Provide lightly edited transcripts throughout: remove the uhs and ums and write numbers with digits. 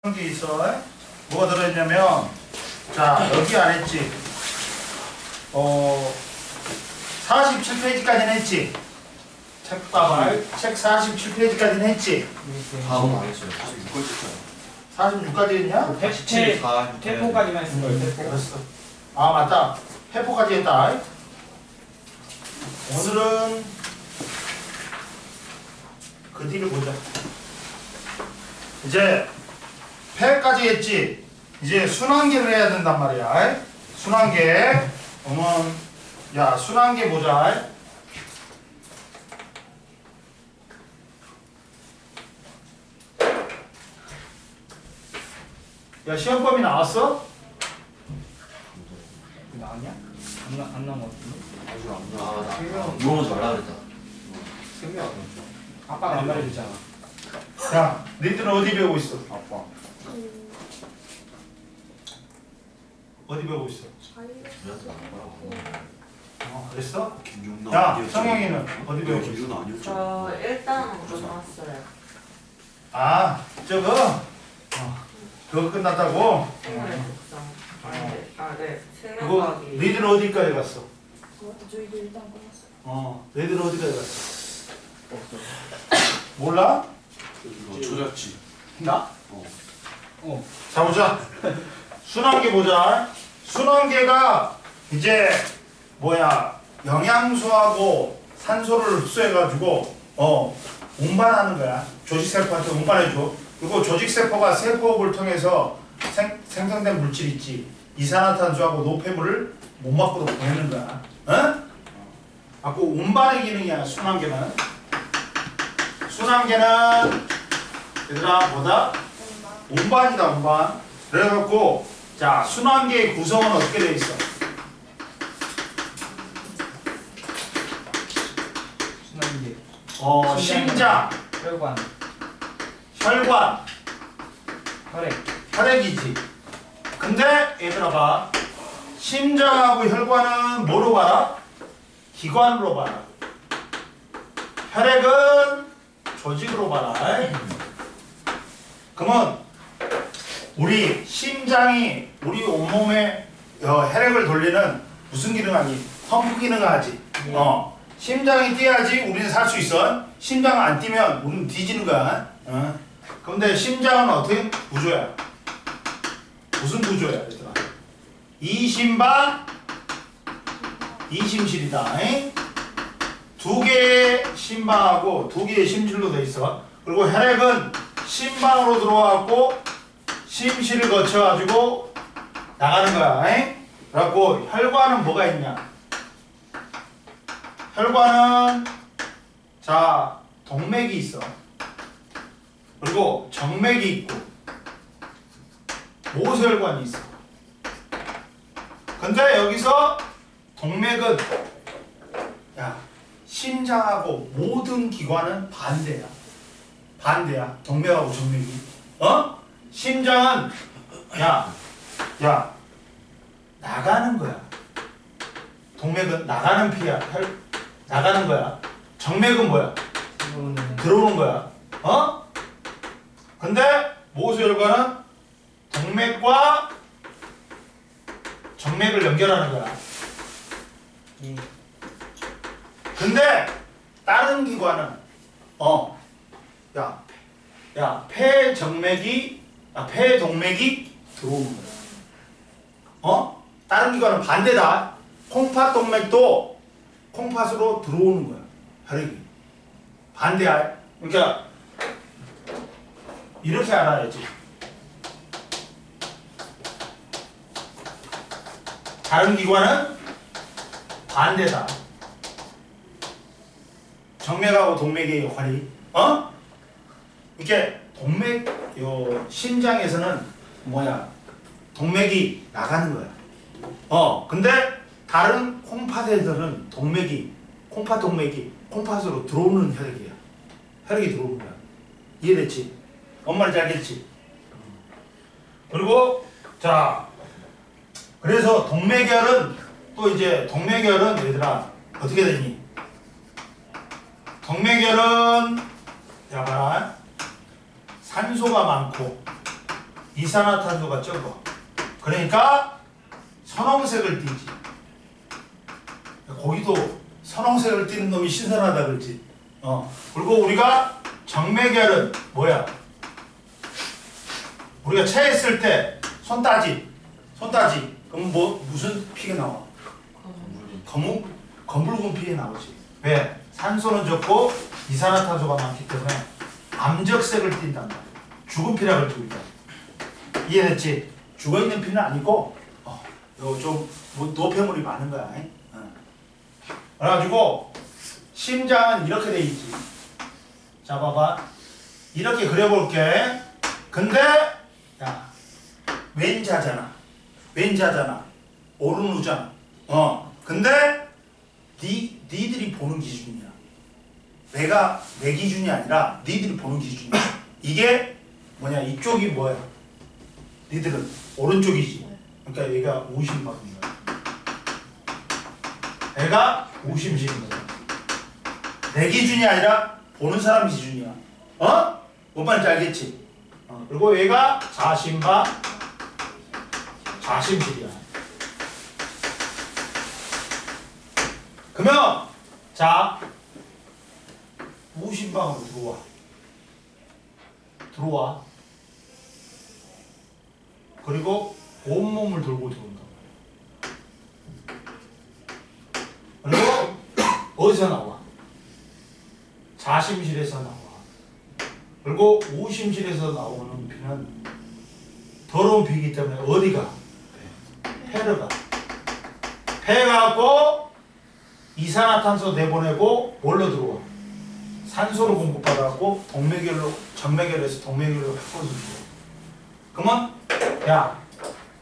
게 있어. 뭐가 들어있냐면, 자, 여기 안 했지. 47페이지까지는 했지. 책 봐봐. 책 47페이지까지는 했지. 다음은 안 했어요. 46까지 했냐? 태포까지만 했을 거예요. 태포. 그랬어. 아, 맞다. 해포까지 했다. 오늘은 그 뒤를 보자. 이제 패까지 했지. 이제 순환계를 해야 된단 말이야. 순환계. 그러면 야, 순환계 보자. 야, 시험범위 나왔어? 나왔냐? 안 나온 것 같은데? 아직 안 나와. 물어보지 말라 그랬다. 생명 안 했죠. 아빠가 안 말해줬잖아. 야, 너희들은 어디 배우고 있어? 아빠. 어디 배우고 있어? 그랬어? 김용남. 야, 성영이는 어디 배우고 있어? 김용남 아니었죠? 저 일단 끝났어요. 아, 저거? 그거 끝났다고? 생활의 특성. 네. 그거 생명과학이. 너희들은 어디까지 갔어? 저희도 일단 끝났어요. 너희들은 어디까지 갔어? 몰라? 이거 조작지. 나? 어. 자, 보자. 순환계 보자. 순환계가 이제 영양소하고 산소를 흡수해가지고 운반하는 거야. 조직세포한테 운반해줘. 그리고 조직세포가 세포호흡을 통해서 생성된 물질 있지. 이산화탄소하고 노폐물을 못 맞고도 보내는 거야. 아까 운반의 기능이야. 순환계는. 순환계는 얘들아 뭐다? 운반이다. 운반. 그래갖고 자, 순환계의 구성은 어떻게 돼 있어? 순환계. 심장, 혈관. 혈관, 혈액. 혈액이지. 근데 얘들아 봐. 심장하고 혈관은 뭐로 봐라? 기관으로 봐라. 혈액은 조직으로 봐라. 그러면 우리 심장이 우리 온몸에 혈액을 돌리는 무슨 기능 하니? 펌프 기능을 하지. 심장이 뛰어야지 우리는 살 수 있어. 심장 안 뛰면 우리는 뒤지는 거야. 그런데 심장은 어떻게? 구조야. 무슨 구조야, 얘들아? 이심방, 이심실이다. 두 개의 심방하고 두 개의 심실로 돼 있어. 그리고 혈액은 심방으로 들어와갖고 심실을 거쳐가지고 나가는 거야. 그래갖고 혈관은 뭐가 있냐? 혈관은 자, 동맥이 있어. 그리고 정맥이 있고 모세혈관이 있어. 근데 여기서 동맥은 야, 심장하고 모든 기관은 반대야. 반대야. 동맥하고 정맥이. 심장은 야, 나가는 거야. 동맥은 나가는 피야. 나가는 거야. 정맥은 뭐야? 들어오는 거야. 근데 모세혈관은 동맥과 정맥을 연결하는 거야. 근데 다른 기관은 폐동맥이 들어오는 거야. 다른 기관은 반대다. 콩팥 동맥도 콩팥으로 들어오는 거야. 혈액이. 반대야. 그러니까 이렇게 알아야지. 다른 기관은 반대다. 정맥하고 동맥의 역할이. 이렇게 심장에서는 동맥이 나가는 거야. 근데 다른 콩팥에서는 콩팥 동맥이 콩팥으로 들어오는 혈액이야. 혈액이 들어오는 거야. 이해됐지? 뭔 말인지 알겠지? 그리고 자, 그래서 동맥혈은 또 이제 동맥혈은 얘들아 어떻게 되니? 동맥혈은 야 봐라. 산소가 많고 이산화탄소가 적어. 그러니까 선홍색을 띠지. 거기도 선홍색을 띠는 놈이 신선하다 그러지. 그리고 우리가 정맥열은 뭐야? 우리가 체했을 때 손따지. 그럼 뭐 무슨 피가 나와? 검붉은 피가 나오지. 왜? 산소는 적고 이산화탄소가 많기 때문에 암적색을 띈단 말이야. 죽은 피라 그러지 우리가. 이해됐지? 죽어있는 피는 아니고 좀 노폐물이 많은 거야. 그래가지고 심장은 이렇게 돼 있지. 자 봐봐. 이렇게 그려볼게. 근데 야 왼자잖아. 오른우잖아. 근데 니들이 보는 기준이야. 내가 내 기준이 아니라 니들이 보는 기준이야. 이게 뭐냐? 이쪽이 뭐야? 니들은 오른쪽이지. 그러니까 얘가 우심방인 거야. 얘가 우심실인 거야. 내 기준이 아니라 보는 사람 기준이야. 뭔 말인지 알겠지? 그리고 얘가 자심방, 자심실이야. 그러면 자 우심방으로 들어와. 그리고 온몸을 돌고 들어온다. 그리고 어디서 나와? 자심실에서 나와. 그리고 우심실에서 나오는 피는 더러운 피이기 때문에 어디가? 폐로 가. 폐 가고 이산화탄소 내보내고 뭘로 들어와? 산소를 공급받아갖고 정맥열에서 동맥열로 바꿔서 들어와. 그러면 야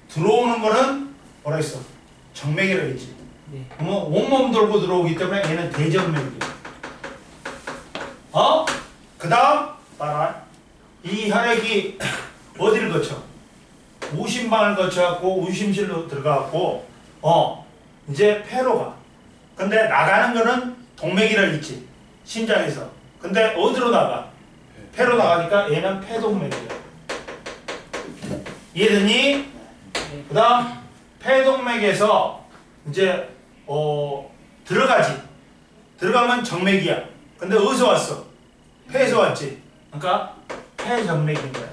들어오는 거는 뭐라 했어? 정맥열이지. 네. 그러면 온몸 돌고 들어오기 때문에 얘는 대정맥이야. 그 다음 봐라. 이 혈액이 어디를 거쳐? 우심방을 거쳐갖고 우심실로 들어가갖고 이제 폐로 가. 근데 나가는 거는 동맥이라 있지. 심장에서. 근데 어디로 나가? 폐로 나가니까 얘는 폐동맥이야. 이해됐니? 그 다음 폐동맥에서 이제 들어가지. 들어가면 정맥이야. 근데 어디서 왔어? 폐에서 왔지. 그러니까 폐정맥인 거야.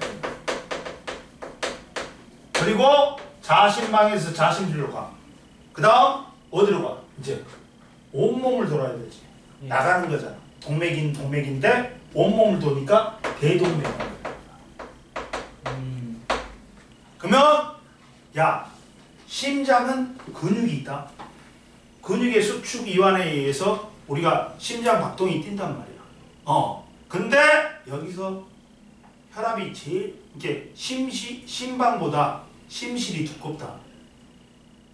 그리고 자심방에서 자심실로 가. 그 다음 어디로 가? 이제 온몸을 돌아야 되지. 나가는 거잖아. 동맥인데 온몸을 도니까 대동맥이야. 그러면 야 심장은 근육이 있다. 근육의 수축 이완에 의해서 우리가 심장 박동이 뛴단 말이야. 근데 여기서 혈압이 제일 이게 심방보다 심실이 두껍다.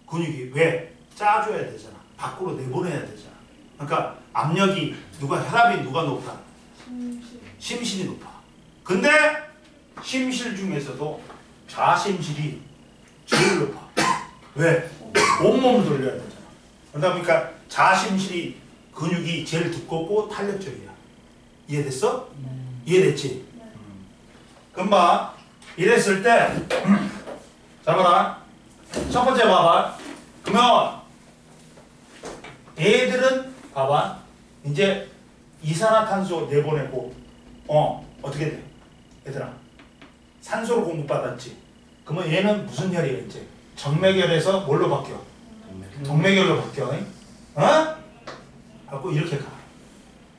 근육이 왜? 짜줘야 되잖아. 밖으로 내보내야 되잖아. 그러니까 압력이 혈압이 누가 높아? 심실이 높아. 근데 심실 중에서도 좌심실이 제일 높아. 왜? 온몸을 돌려야 되잖아. 그러다 보니까 좌심실이 근육이 제일 두껍고 탄력적이야. 이해됐어? 이해됐지? 그럼 봐. 이랬을 때 잡아라. 첫 번째 봐봐. 그러면 얘들은 봐봐. 이제 이산화탄소 내보내고 어떻게 돼? 얘들아 산소로 공급받았지. 그러면 얘는 무슨 혈이야 이제? 정맥열에서 뭘로 바뀌어? 동맥열로 바뀌어. 갖고 이렇게 가.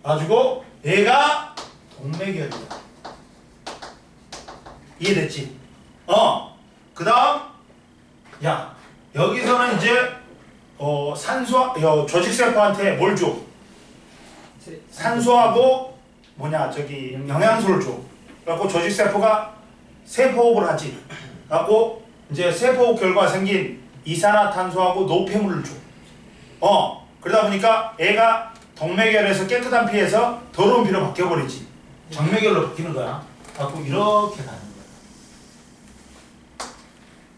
가지고 얘가 동맥열이야. 이해됐지? 그 다음 야 여기서는 이제 조직세포한테 뭘 줘? 산소하고 영양소를 줘. 그래갖고 조직세포가 세포호흡을 하지. 그래갖고 이제 세포호흡 결과 생긴 이산화탄소하고 노폐물을 줘. 그러다 보니까 애가 동맥열에서 깨끗한 피에서 더러운 피로 바뀌어버리지. 정맥열로 바뀌는 거야. 그래갖고 이렇게 가는 거야.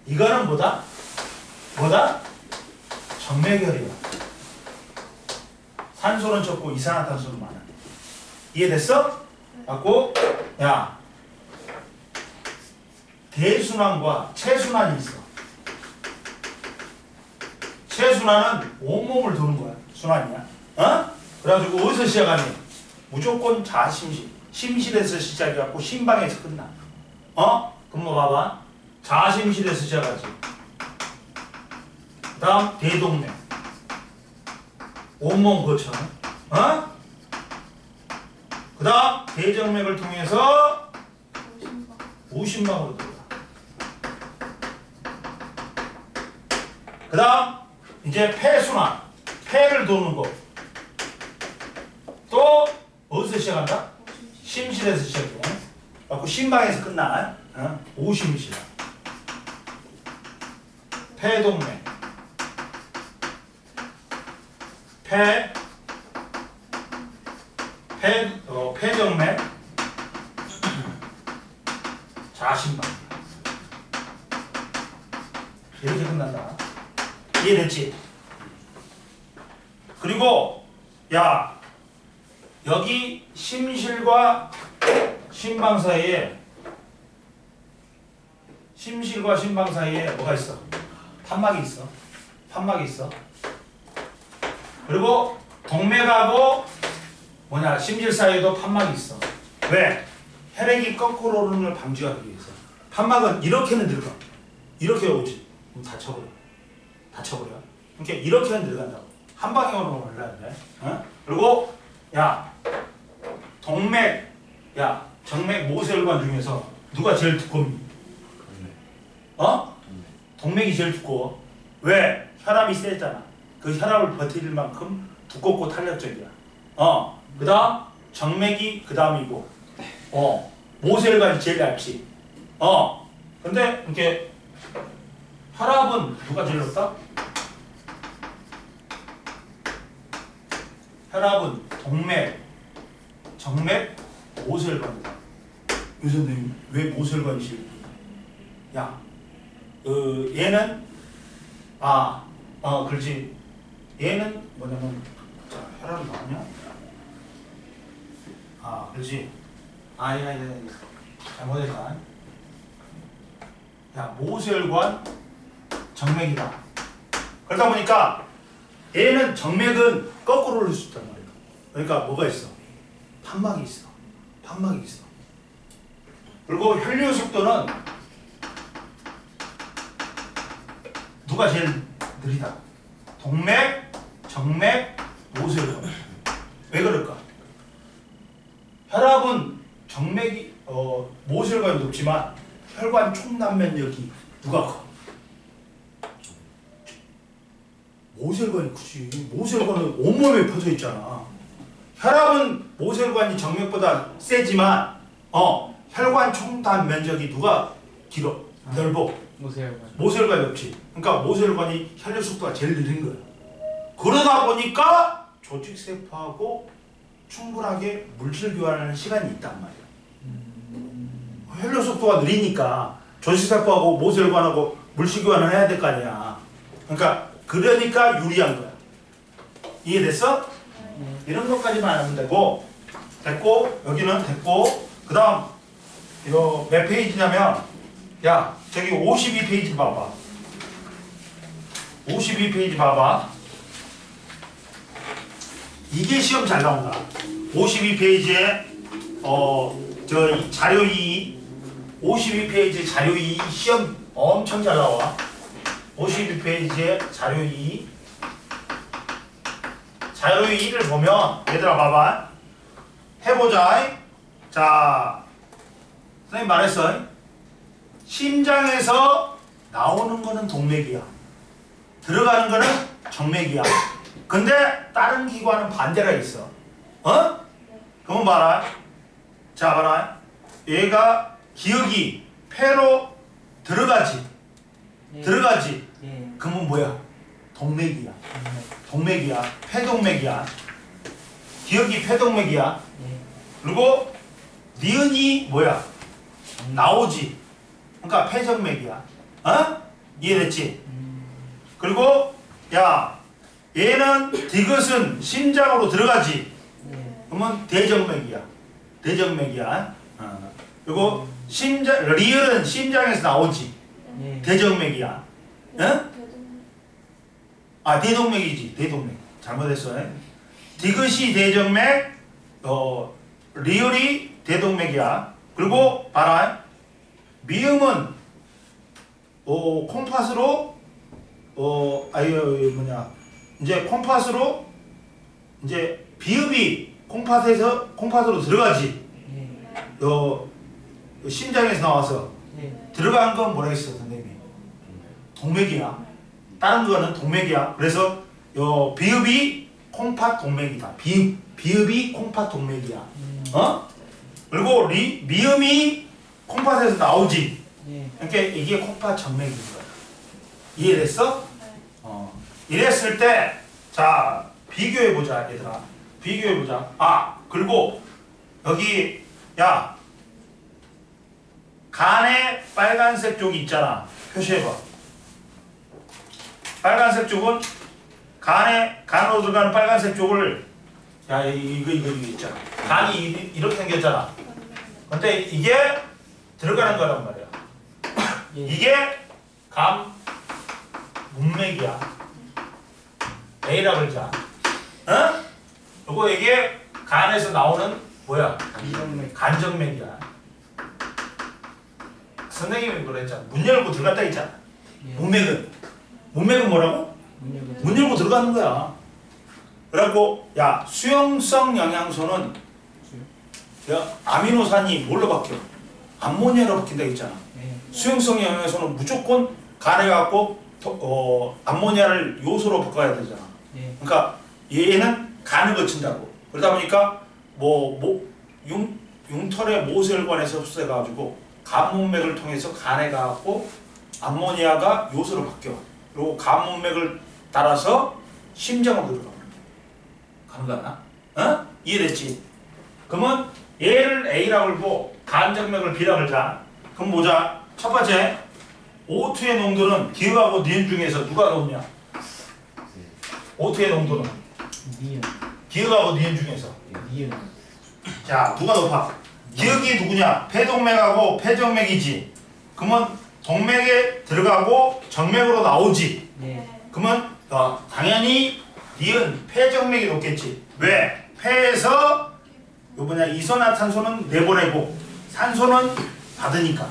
이거는 뭐다? 정맥열이야. 산소는 적고 이산화탄소는 많아. 이해됐어? 갖고 야 대순환과 체순환이 있어. 체순환은 온몸을 도는 거야. 순환이야. 어? 그래가지고 어디서 시작하니? 무조건 자심실. 심실에서 시작해갖고 심방에서 끝나. 어? 그럼 뭐 봐봐. 자심실에서 시작하지. 그 다음 대동맥. 온몸 거쳐. 어? 그 다음 대정맥을 통해서 우심방으로 들어가. 그 다음 이제 폐순환. 폐를 도는 거. 또 어디서 시작한다? 심실에서 시작해. 그래갖고 심방에서 끝나. 어? 오심실. 폐동맥. 폐정맥. 자심방. 이렇게 끝난다. 이해됐지? 그리고 야 여기 심실과 심방 사이에 뭐가 있어? 판막이 있어. 판막이 있어. 그리고 동맥하고 심실 사이에도 판막이 있어. 왜? 혈액이 거꾸로 오르는 걸 방지하기 위해서. 판막은 이렇게는 늙어. 이렇게 오지. 그럼 다쳐버려. 그러니까 이렇게는 늙어간다고. 한 방향으로 올라야 돼. 어? 그리고 야 동맥, 정맥 모세혈관 중에서 누가 제일 두껍니? 어? 동맥이 제일 두꺼워. 왜? 혈압이 세잖아. 그 혈압을 버틸 만큼 두껍고 탄력적이야. 그 다음 정맥이 그 다음이고, 모세혈관이 제일 얇지. 근데 이렇게 혈압은 누가 제일 높다? 혈압은 동맥, 정맥, 모세혈관이다. 유 선생님 왜 모세혈관이 제일 높냐? 야, 얘는 그렇지. 얘는 뭐냐면 자 혈압이 나오냐? 그렇지. 잘못했다. 야 모세혈관 정맥이다. 그러다 보니까 얘는 정맥은 거꾸로 오를 수 있단 말이야. 그러니까 뭐가 있어? 판막이 있어. 그리고 혈류 속도는 누가 제일 느리다? 동맥, 정맥, 모세혈관. 왜 그럴까? 혈압은 정맥이 모세혈관이 높지만 혈관 총남면력이 누가 커? 모세혈관이 크지. 모세혈관은 온몸에 퍼져 있잖아. 혈압은 모세혈관이 정맥보다 세지만 혈관 총단 면적이 누가 길어? 넓어. 모세혈관이 높지. 그러니까 모세혈관이 혈류 속도가 제일 느린 거야. 그러다 보니까 조직세포하고 충분하게 물질 교환하는 시간이 있단 말이야. 혈류 속도가 느리니까 조직세포하고 모세혈관하고 물질 교환을 해야 될 거 아니야. 그러니까 유리한 거야. 이해됐어? 이런 것까지만 하면 되고, 됐고, 여기는 됐고, 그 다음 이거 몇 페이지냐면, 야 저기 52페이지 봐봐. 52페이지 봐봐. 이게 시험 잘 나온다. 52페이지에 저 자료 2, 52페이지 자료 2 시험 엄청 잘 나와. 52페이지에 자료 2. 자료 2를 보면 얘들아 봐봐. 해보자. 자, 선생님 말했어. 심장에서 나오는 거는 동맥이야. 들어가는 거는 정맥이야. 근데 다른 기관은 반대가 있어. 그럼 봐라. 자, 봐라. 얘가 기억이 폐로 들어가지. 들어가지. 그러면 뭐야? 동맥이야. 동맥이야. 폐동맥이야. 기억이 폐동맥이야. 그리고 니은이 뭐야? 나오지. 그러니까 폐정맥이야. 이해됐지? 그리고 야 얘는 디귿은 심장으로 들어가지. 그러면 대정맥이야. 대정맥이야. 그리고 리을은 심장에서 나오지. 예. 대정맥이야. 응? 대동. 아, 대동맥이지. 대동맥. 잘못했어. 디귿이 대정맥, 리을이 대동맥이야. 그리고 봐라. 미음은 콩팥으로 이제 콩팥으로 이제 비읍이 콩팥으로 들어가지. 예. 심장에서 나와서 예. 들어간 건 뭐라 했어 선생님이? 동맥이야. 다른 거는 동맥이야. 그래서 비읍이 콩팥 동맥이다. 비읍이 콩팥 동맥이야. 그리고 미음이 콩팥에서 나오지. 예. 그러니까 이게 콩팥 정맥인 거야. 이해됐어? 네. 이랬을 때, 자, 비교해보자, 얘들아. 비교해보자. 아, 그리고, 여기, 야, 간에 빨간색 쪽이 있잖아. 표시해봐. 빨간색 쪽은, 간으로 들어가는 빨간색 쪽을, 야, 이거 있잖아. 간이 이렇게 생겼잖아. 근데 이게 들어가는 거란 말이야. 예. 이게 간 문맥이야. A라 그러자. 어? 그리고 이게 간에서 나오는 뭐야? 미정맥. 간정맥이야. 선생님이 그랬잖아. 문 열고 들어갔다 했잖아. 예. 문맥은 뭐라고? 문열고 문 열고 들어가는 거야. 그래갖고 야 수용성 영양소는 야, 아미노산이 뭘로 바뀌어? 암모니아로 바뀐다 했잖아. 예. 수용성 영양소는 무조건 간에 갖고 암모니아를 요소로 바꿔야 되잖아. 예. 그러니까 얘는 간을 거친다고. 그러다 보니까 융털의 모세혈관에서 흡수해가지고 간문맥을 통해서 간에 가갖고 암모니아가 요소로 바뀌어. 그리고 간문맥을 따라서 심장으로 들어가. 가는 거야? 어? 이해됐지? 그러면 얘를 A라고 그러고 간정맥을 B라고 그러자. 그럼 보자. 첫 번째 O2의 농도는 기억하고 니은 중에서 누가 높냐? O2의 농도는 니은. 기억하고 니은 중에서 니은. 자 누가 높아? 기억이 누구냐? 폐동맥하고 폐정맥이지. 그러면 동맥에 들어가고 정맥으로 나오지. 예. 그러면 당연히 니은 폐정맥이 높겠지. 왜? 폐에서 이산화탄소는 내보내고 산소는 받으니까.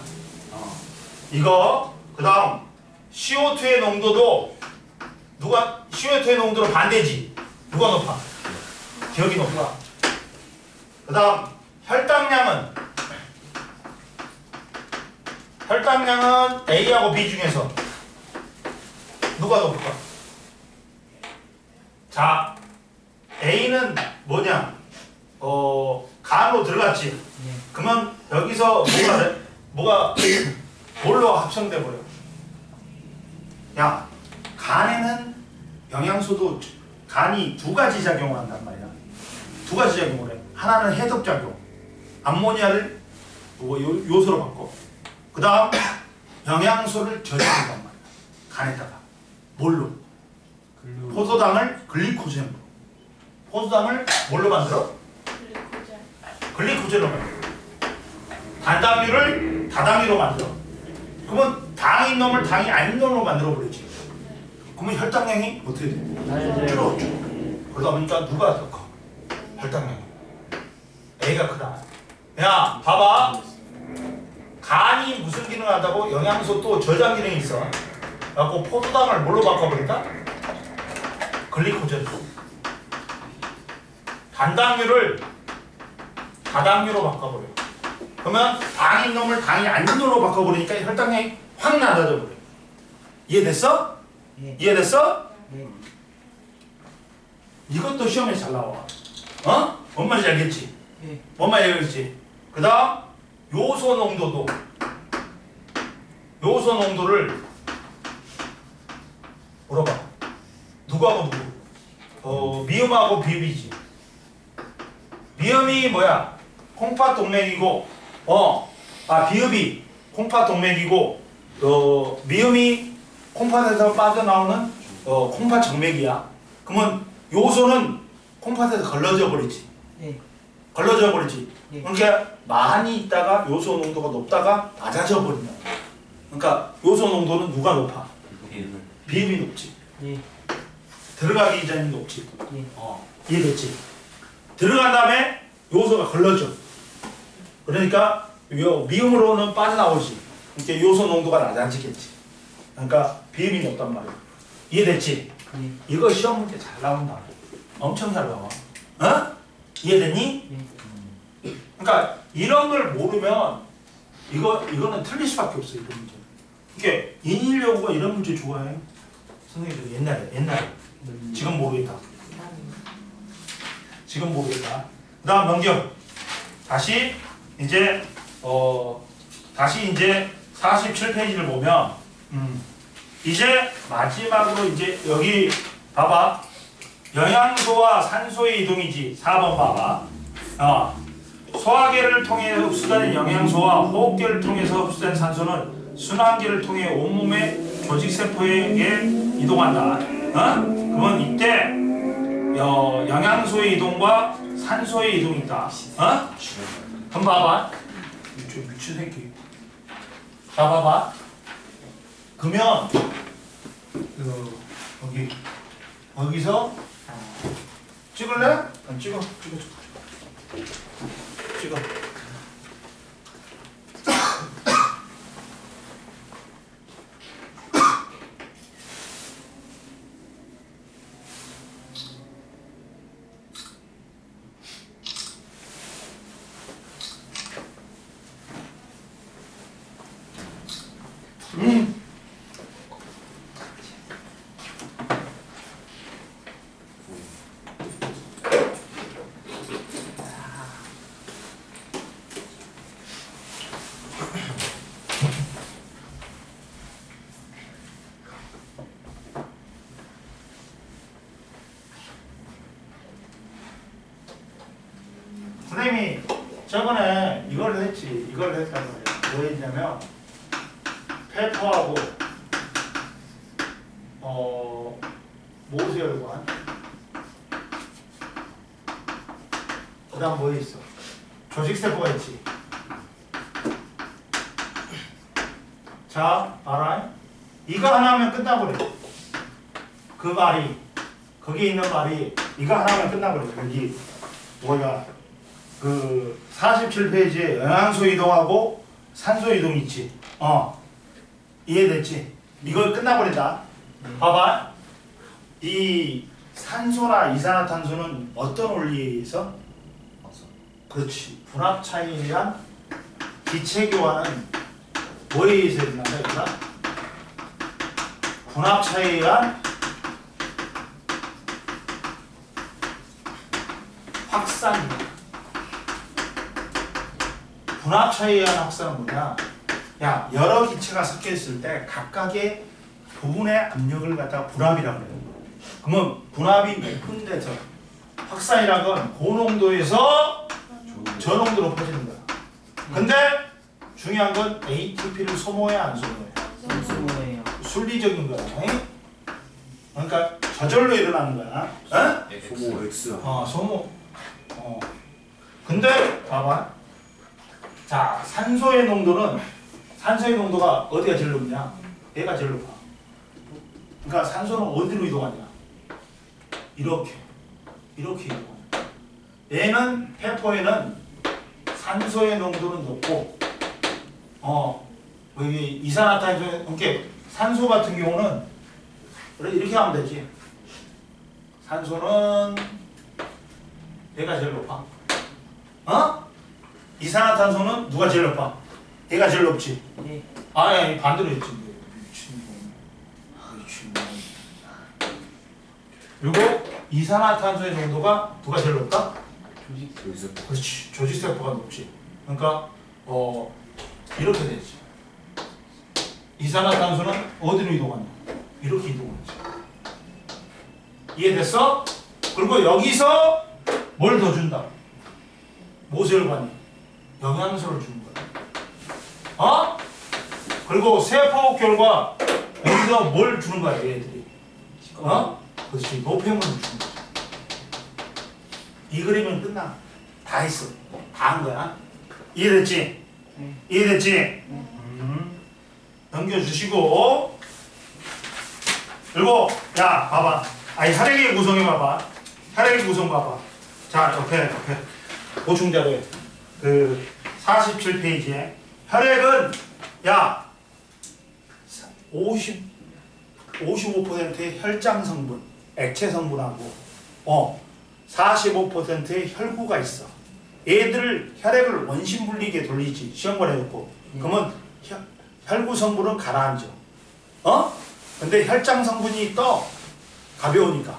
이거 그 다음 CO2의 농도도 CO2의 농도는 반대지. 누가 높아? 기억이 높아. 그 다음 혈당량은 A하고 B 중에서 누가 높을까? 자, A는 뭐냐? 간으로 들어갔지. 예. 그러면 여기서 뭐가 뭘로 합성돼 버려? 야, 간에는 영양소도 간이 두 가지 작용을 한단 말이야. 두 가지 작용을 해. 하나는 해독 작용. 암모니아를 요소로 바꿔. 그 다음 영양소를 저장한단 말이야. 간에다가. 뭘로? 포도당을 글리코젠으로. 포도당을 뭘로 만들어? 글리코젠으로 만들어. 단당류를 다당류로 만들어. 그러면 당이 있는 놈을 당이 아닌 놈으로 만들어 버리지. 그러면 혈당량이 어떻게 돼? 줄어들어. 그러다 보니까 누가 더 커? 혈당량이. A가 크다. 야, 봐봐. 간이 무슨 기능을 한다고? 영양소 또 저장 기능이 있어. 그래갖고 포도당을 뭘로 바꿔버린다? 글리코젠으로. 단당류를 다당류로 바꿔버려. 그러면 당인 놈을 당이 아닌 놈으로 바꿔버리니까 혈당량이 확 낮아져 버려. 이해됐어? 예. 이해됐어? 예. 이것도 시험에 잘 나와. 뭔 말인지 알겠지? 예. 뭔 말인지 알겠지? 그 다음 요소 농도를 물어봐. 누구하고 누구? 미음하고 비읍이지. 미음이 뭐야? 콩팥 동맥이고 비읍이 콩팥 동맥이고 미음이 콩팥에서 빠져나오는 콩팥 정맥이야. 그러면 요소는 콩팥에서 걸러져 버리지. 예. 걸러져 버리지. 예. 그러니까 많이 있다가 요소 농도가 높다가 낮아져 버린다. 그러니까 요소 농도는 누가 높아? 비음이 높지. 예. 들어가기 전이 높지. 예. 이해됐지? 들어간 다음에 요소가 걸러져. 그러니까 미음으로는 빠져나오지. 그러니까 요소 농도가 낮아지겠지. 그러니까 비음이 높단 말이야. 이해됐지? 예. 이거 시험 문제 잘 나온다. 엄청 잘 나와. 어? 이해됐니? 예. 그러니까 이런 걸 모르면 이거는 틀릴 수밖에 없어. 이런 문제. 그러니까 인일여고가 이런 문제 좋아해. 선생님들 옛날에 지금 모르겠다. 지금 모르겠다. 그다음 넘겨. 다시 이제 47페이지를 보면 이제 마지막으로 이제 여기 봐봐. 영양소와 산소의 이동이지. 4번 봐봐. 소화계를 통해 흡수되는 영양소와 호흡계를 통해서 흡수된 산소는 순환계를 통해 온몸의 조직세포에게 이동한다. 그러면 이때 영양소의 이동과 산소의 이동이 있다. 그럼 봐봐. 미친 새끼. 자 봐봐. 그러면 여기서 찍을래? 찍어. 선생님이 저번에 이걸 했지. 이걸 했단 말이야. 뭐 했냐면 페퍼하고 모세혈관 그 다음 뭐 있어? 조직세포가 있지. 자 봐라. 이거 하나면 끝나버려. 그 말이 거기 있는 말이 이거 하나면 끝나버려. 여기 뭐야 그 47페이지에 영양소 이동하고 산소 이동이 있지. 이해됐지? 이걸 끝나버린다. 봐봐. 이 산소나 이산화탄소는 어떤 원리에 의해서? 그렇지. 분압 차이에 의한 기체 교환은 뭐에 의해서 일어난다? 얘들아? 분압 차이에 의한 확산이다. 분압 차이에 의한 확산은 뭐냐? 야, 여러 기체가 섞여 있을 때 각각의 부분의 압력을 갖다가 분압이라고 그래요. 그러면 분압이 높은 데서 확산이라는 건 고농도에서 저농도로 퍼지는 거야. 근데 중요한 건 ATP를 소모해야 안 소모해? 소모예요. 순리적인 거야. 그러니까 저절로 일어나는 거야. 소모 X. 소모. 근데 봐봐. 자, 산소의 농도가 어디가 제일 높냐? 얘가 제일 높아. 그러니까 산소는 어디로 이동하냐? 이렇게 이동하냐. 얘는 페퍼에는 산소의 농도는 높고 여기 이산화탄소 이렇게 산소 같은 경우는 이렇게 하면 되지. 산소는 얘가 제일 높아. 이산화탄소는 누가 제일 높아? 얘가 제일 높지. 예. 아니 반대로 했지. 미친놈. 그리고 이산화탄소의 농도가 누가 제일 높다? 조직세포. 그렇지. 조직세포가 높지. 그러니까 이렇게 되지. 이산화탄소는 어디로 이동하냐? 이렇게 이동하지. 이해됐어? 그리고 여기서 뭘 더 준다? 모세혈관이 영양소를 주는 거야. 그리고 세포결과 여기서 뭘 주는 거야, 얘들이? 그렇지. 노폐물을 주는 거야. 이 그림은 끝나. 다 했어. 다 한 거야. 이해됐지? 네. 이해됐지? 넘겨주시고 그리고 야 봐봐. 아니 혈액의 구성해 봐봐. 혈액의 구성 봐봐. 자 옆에 보충자료에 그 47페이지에 혈액은 야 55%의 혈장 성분, 액체 성분하고 45%의 혈구가 있어. 얘들을 혈액을 원심 분리게 돌리지. 시험관 해놓고. 그러면 혈구 성분은 가라앉아. 근데 혈장 성분이 떠. 가벼우니까.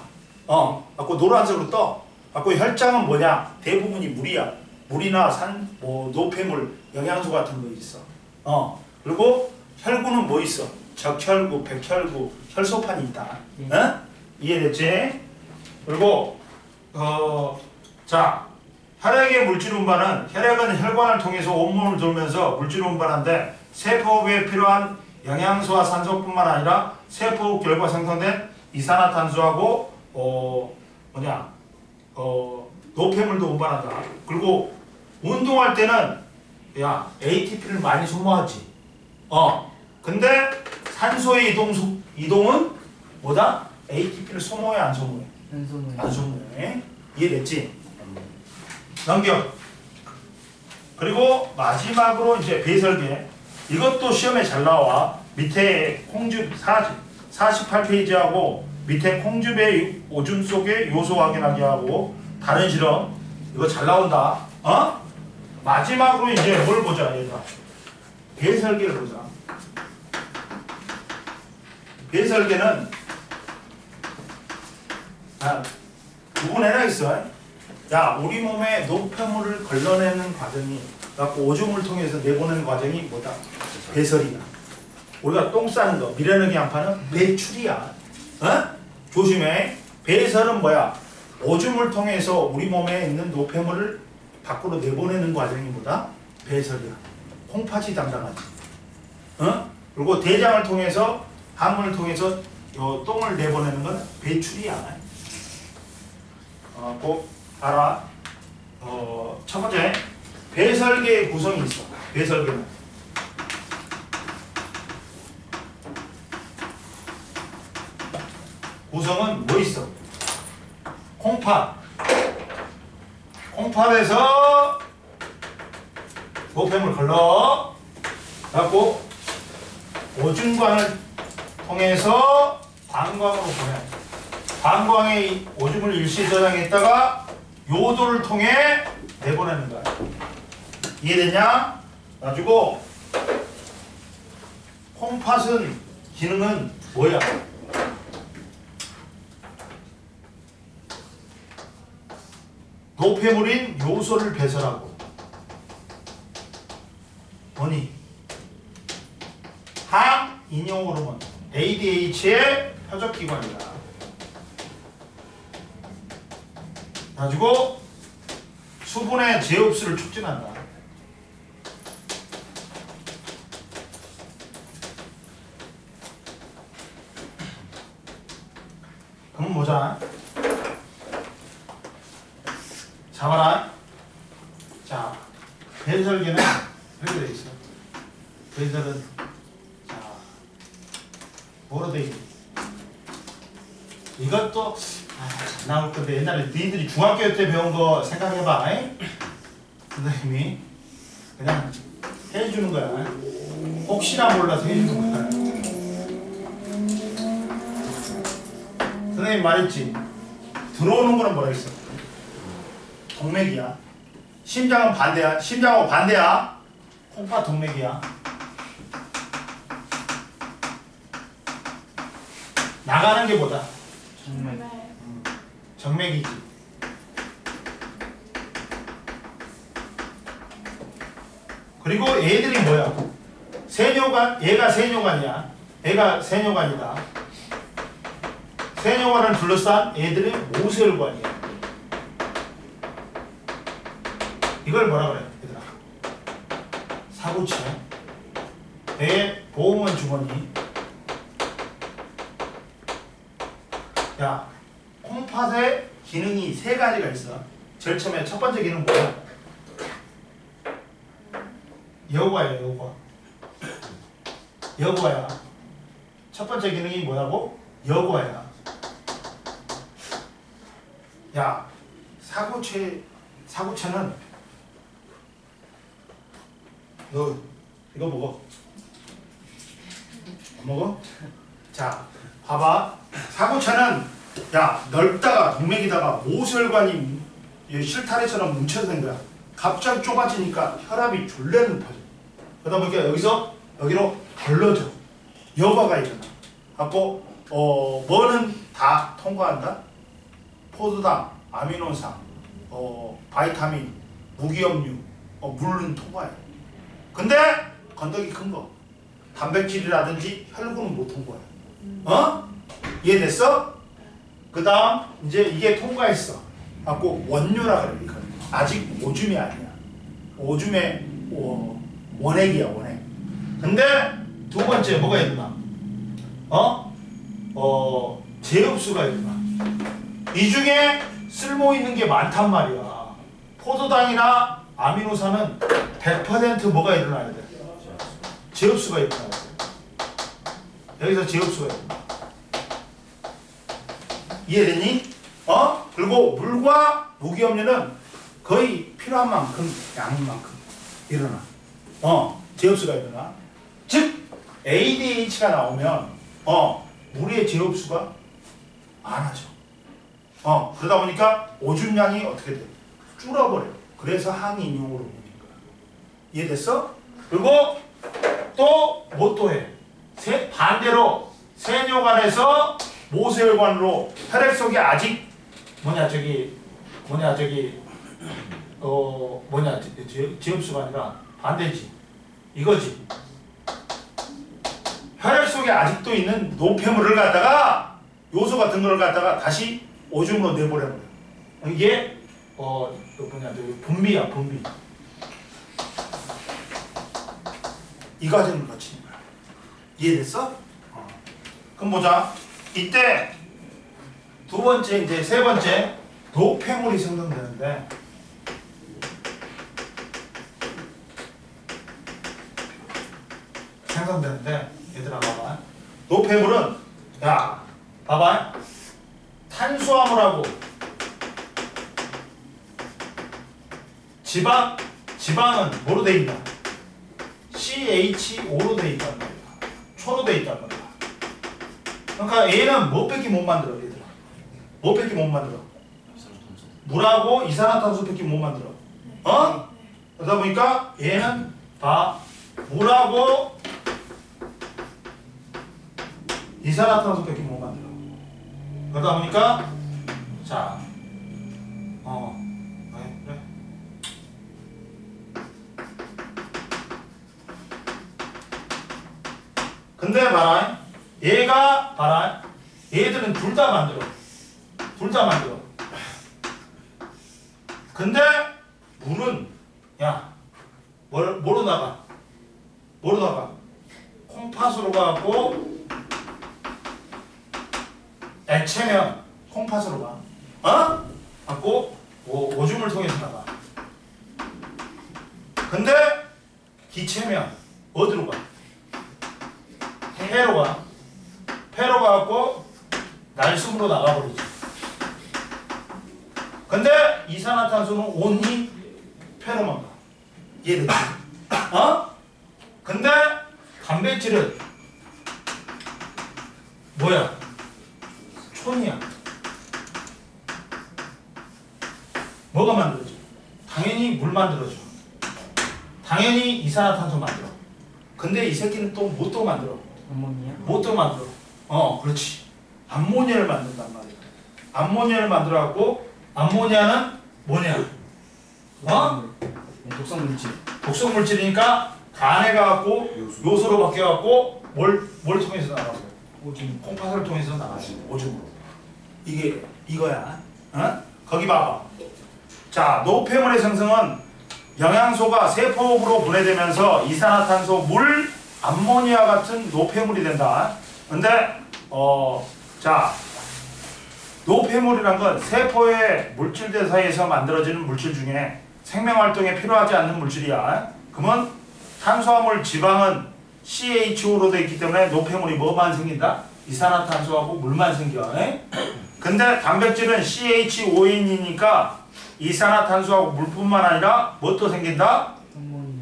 갖고 노란색으로 떠. 갖고 혈장은 뭐냐? 대부분이 물이야. 물이나 노폐물, 영양소 같은 거 있어. 그리고 혈구는 뭐 있어? 적혈구, 백혈구, 혈소판이 있다. 이해됐지? 그리고 자 혈액의 물질 운반은 혈액은 혈관을 통해서 온몸을 돌면서 물질 운반하는데 세포호흡에 필요한 영양소와 산소뿐만 아니라 세포호흡 결과 생성된 이산화탄소하고 노폐물도 운반한다. 그리고 운동할 때는 야 ATP를 많이 소모하지. 근데 산소의 이동은 뭐다? ATP를 소모해 안 소모해? 안 소모해. 이해됐지? 넘겨. 그리고 마지막으로 이제 배설계. 이것도 시험에 잘 나와. 밑에 콩즙 48페이지하고 밑에 콩즙의 오줌 속의 요소 확인하기 하고 다른 실험. 이거 잘 나온다. 마지막으로 이제 뭘 보자 얘들아. 배설계를 보자. 배설계는 구분해라 있어. 야 우리 몸에 노폐물을 걸러내는 과정이 갖고 오줌을 통해서 내보내는 과정이 뭐다? 배설이야. 우리가 똥 싸는 거 미련하게 안 파는 배출이야. 조심해. 배설은 뭐야? 오줌을 통해서 우리 몸에 있는 노폐물을 밖으로 내보내는 과정이 뭐다? 배설이야. 콩팥이 담당하지. 그리고 대장을 통해서 항문을 통해서 똥을 내보내는 건 배출이야. 꼭 알아. 첫 번째 배설계의 구성이 있어. 배설계는 구성은 뭐 있어? 콩팥에서 노폐물 걸러 갖고 오줌관을 통해서 방광으로 보내. 방광에 오줌을 일시 저장했다가 요도를 통해 내보내는 거야. 이해되냐? 가지고 콩팥은 기능은 뭐야? 노폐물인 요소를 배설하고 뭐니? 항인용 호르몬 ADH의 표적기관이다. 가지고 수분의 재흡수를 촉진한다. 그럼 보자. 잡아라. 자, 배설계는 이렇게 돼 있어. 배설은 자, 뭐로 돼 있니? 이것도 잘 나올 건데 옛날에 너희들이 중학교 때 배운 거 생각해봐. 선생님이 그냥 해주는 거야. 혹시나 몰라서 해주는 거야. 선생님 말했지. 들어오는 거는 뭐라 했어? 동맥이야. 심장은 반대야. 심장하고 반대야. 콩팥 동맥이야. 나가는 게 뭐다? 정맥이지. 그리고 얘들이 뭐야? 세뇨관, 얘가 세뇨관이야. 얘가 세뇨관이다. 세뇨관을 둘러싼 얘들이 모세혈관이야. 이걸 뭐라 그래, 얘들아? 사구체. 내 보험원 주머니. 야, 콩팥의 기능이 세 가지가 있어. 제일 처음에 첫 번째 기능 뭐야? 여과야. 여과야. 첫 번째 기능이 뭐라고? 여과야. 야, 사고체는 너 이거 먹어. 안 먹어? 자, 봐봐. 사고체는 야 넓다가 동맥이다가 모세혈관이 실타래처럼 뭉쳐진 거야. 갑자기 좁아지니까 혈압이 졸래 높아져. 그러다 보니까 여기서 여기로 벌러져. 여과가 일어나. 갖고 뭐는 다 통과한다. 포도당, 아미노산, 바이타민, 무기염류, 물은 통과해. 근데 건더기 큰 거, 단백질이라든지 혈구는 못 통과해. 이해됐어? 그 다음 이제 이게 통과했어. 갖고 원료라 그래. 이거 아직 오줌이 아니야. 오줌의 원액이야, 원액. 근데 두 번째 뭐가 일어나? 제흡수가 일어나. 이 중에 쓸모 있는 게 많단 말이야. 포도당이나 아미노산은 100% 뭐가 일어나야 돼? 제흡수가 일어나야 돼. 여기서 제흡수가 일어나. 이해됐니? 그리고 물과 무기염료는 거의 필요한 만큼, 양만큼 일어나. 제흡수가 일어나. 즉, ADH가 나오면, 물의 제흡수가 많아져. 그러다 보니까 오줌량이 어떻게 돼? 줄어버려. 그래서 항인용으로 보는 거야. 이해됐어? 그리고 또 뭐 또 해? 반대로 세뇨관에서 모세혈관으로 혈액 속에 아직 제흡수가 아니라 반대지. 이거지. 혈액 속에 아직도 있는 노폐물을 갖다가 요소 같은 걸 갖다가 다시 오줌으로 내보내버려. 이게 분비야, 분비. 이 과정을 거치는 거야. 이해됐어? 그럼 보자. 이때 두 번째, 이제 세 번째 노폐물이 생성되는데 얘들아 봐봐. 노폐물은 야 봐봐. 탄수화물하고 지방은 뭐로 돼 있나? CH5로 돼 있단 말이야. 초로 돼 있단 말이야. 그러니까 얘는 뭐 밖에 못 만들어, 얘들아. 뭐 밖에 못 만들어? 물하고 이산화탄소 밖에 못 만들어. 그러다 보니까 얘는 다 물하고 이산화탄소 밖에 못 만들어. 그러다 보니까 자, 그래. 근데 봐라, 얘들은 둘 다 만들어. 근데 물은 야 뭐로 나가? 콩팥으로 가고 액체면 콩팥으로 가. 갖고 오줌을 통해서 나가. 근데 기체면 어디로 가? 폐로 가. 폐로 가갖고 날숨으로 나가버리지. 근데 이산화탄소는 온히 폐로만 가. 이해되지? 근데 단백질은 뭐야? 촌이야. 뭐가 만들어져? 당연히 물 만들어줘. 당연히 이산화탄소 만들어. 근데 이 새끼는 또 뭐 또 만들어? 어머니야? 뭐 또 만들어? 그렇지. 암모니아를 만든단 말이야. 암모니아를 만들어갖고 암모니아는 뭐냐? 독성 물질. 독성 물질이니까 간에 가갖고 요소로 바뀌어갖고 뭘 통해서 나가고? 오줌. 콩팥을 통해서 나가지. 오줌으로. 이게 이거야. 거기 봐봐. 자, 노폐물의 생성은 영양소가 세포업으로 분해되면서 이산화탄소, 물, 암모니아 같은 노폐물이 된다. 근데 자, 노폐물이란 건 세포의 물질들 사이에서 만들어지는 물질 중에 생명활동에 필요하지 않는 물질이야. 그러면 탄수화물, 지방은 CHO로 되어 있기 때문에 노폐물이 뭐만 생긴다? 이산화탄소하고 물만 생겨. 근데 단백질은 CHON이니까 이산화탄소하고 물뿐만 아니라 뭐도 생긴다?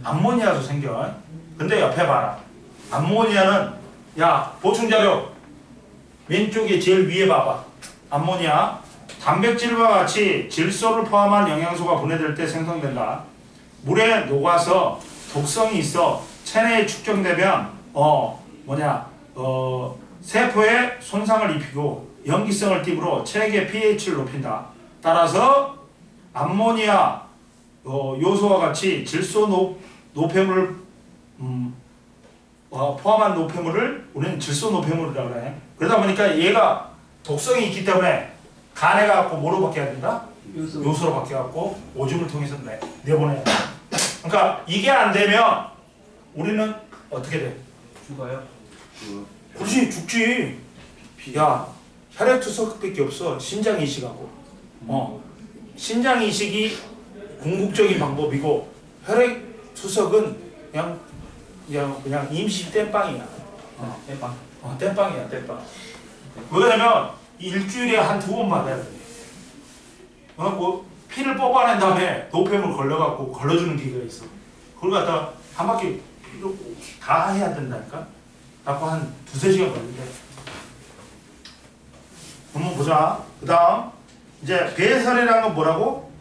암모니아도 생겨. 근데 옆에 봐라. 암모니아는 야 보충자료 왼쪽에 제일 위에 봐봐. 암모니아 단백질과 같이 질소를 포함한 영양소가 분해될 때 생성된다. 물에 녹아서 독성이 있어 체내에 축적되면 세포에 손상을 입히고 염기성을 띠므로 체액의 pH를 높인다. 따라서 암모니아 요소와 같이 질소 노폐물을 포함한 노폐물을 우리는 질소 노폐물이라고 그래. 그러다 보니까 얘가 독성이 있기 때문에 간에 가갖고 뭐로 바뀌어야 된다? 요소로 바뀌어갖고 오줌을 통해서 내보내야 돼. 그러니까 이게 안 되면 우리는 어떻게 돼? 죽어요? 그렇지 죽지. 야 혈액투석밖에 없어. 심장 이식하고. 심장 이식이 궁극적인 방법이고 혈액투석은 그냥 임시 땜빵이야. 대박. 땜빵이야 땜빵. 왜냐면 일주일에 한 2번 맞아야 돼. 피를 뽑아낸 다음에 노폐물 걸러갖고 걸러주는 기계가 있어. 그걸 갖다 한 바퀴 피로 다 해야 된다니까. 갖고 한 2-3시간 걸린대. 한번 보자. 그 다음 이제 배설이라는 건 뭐라고?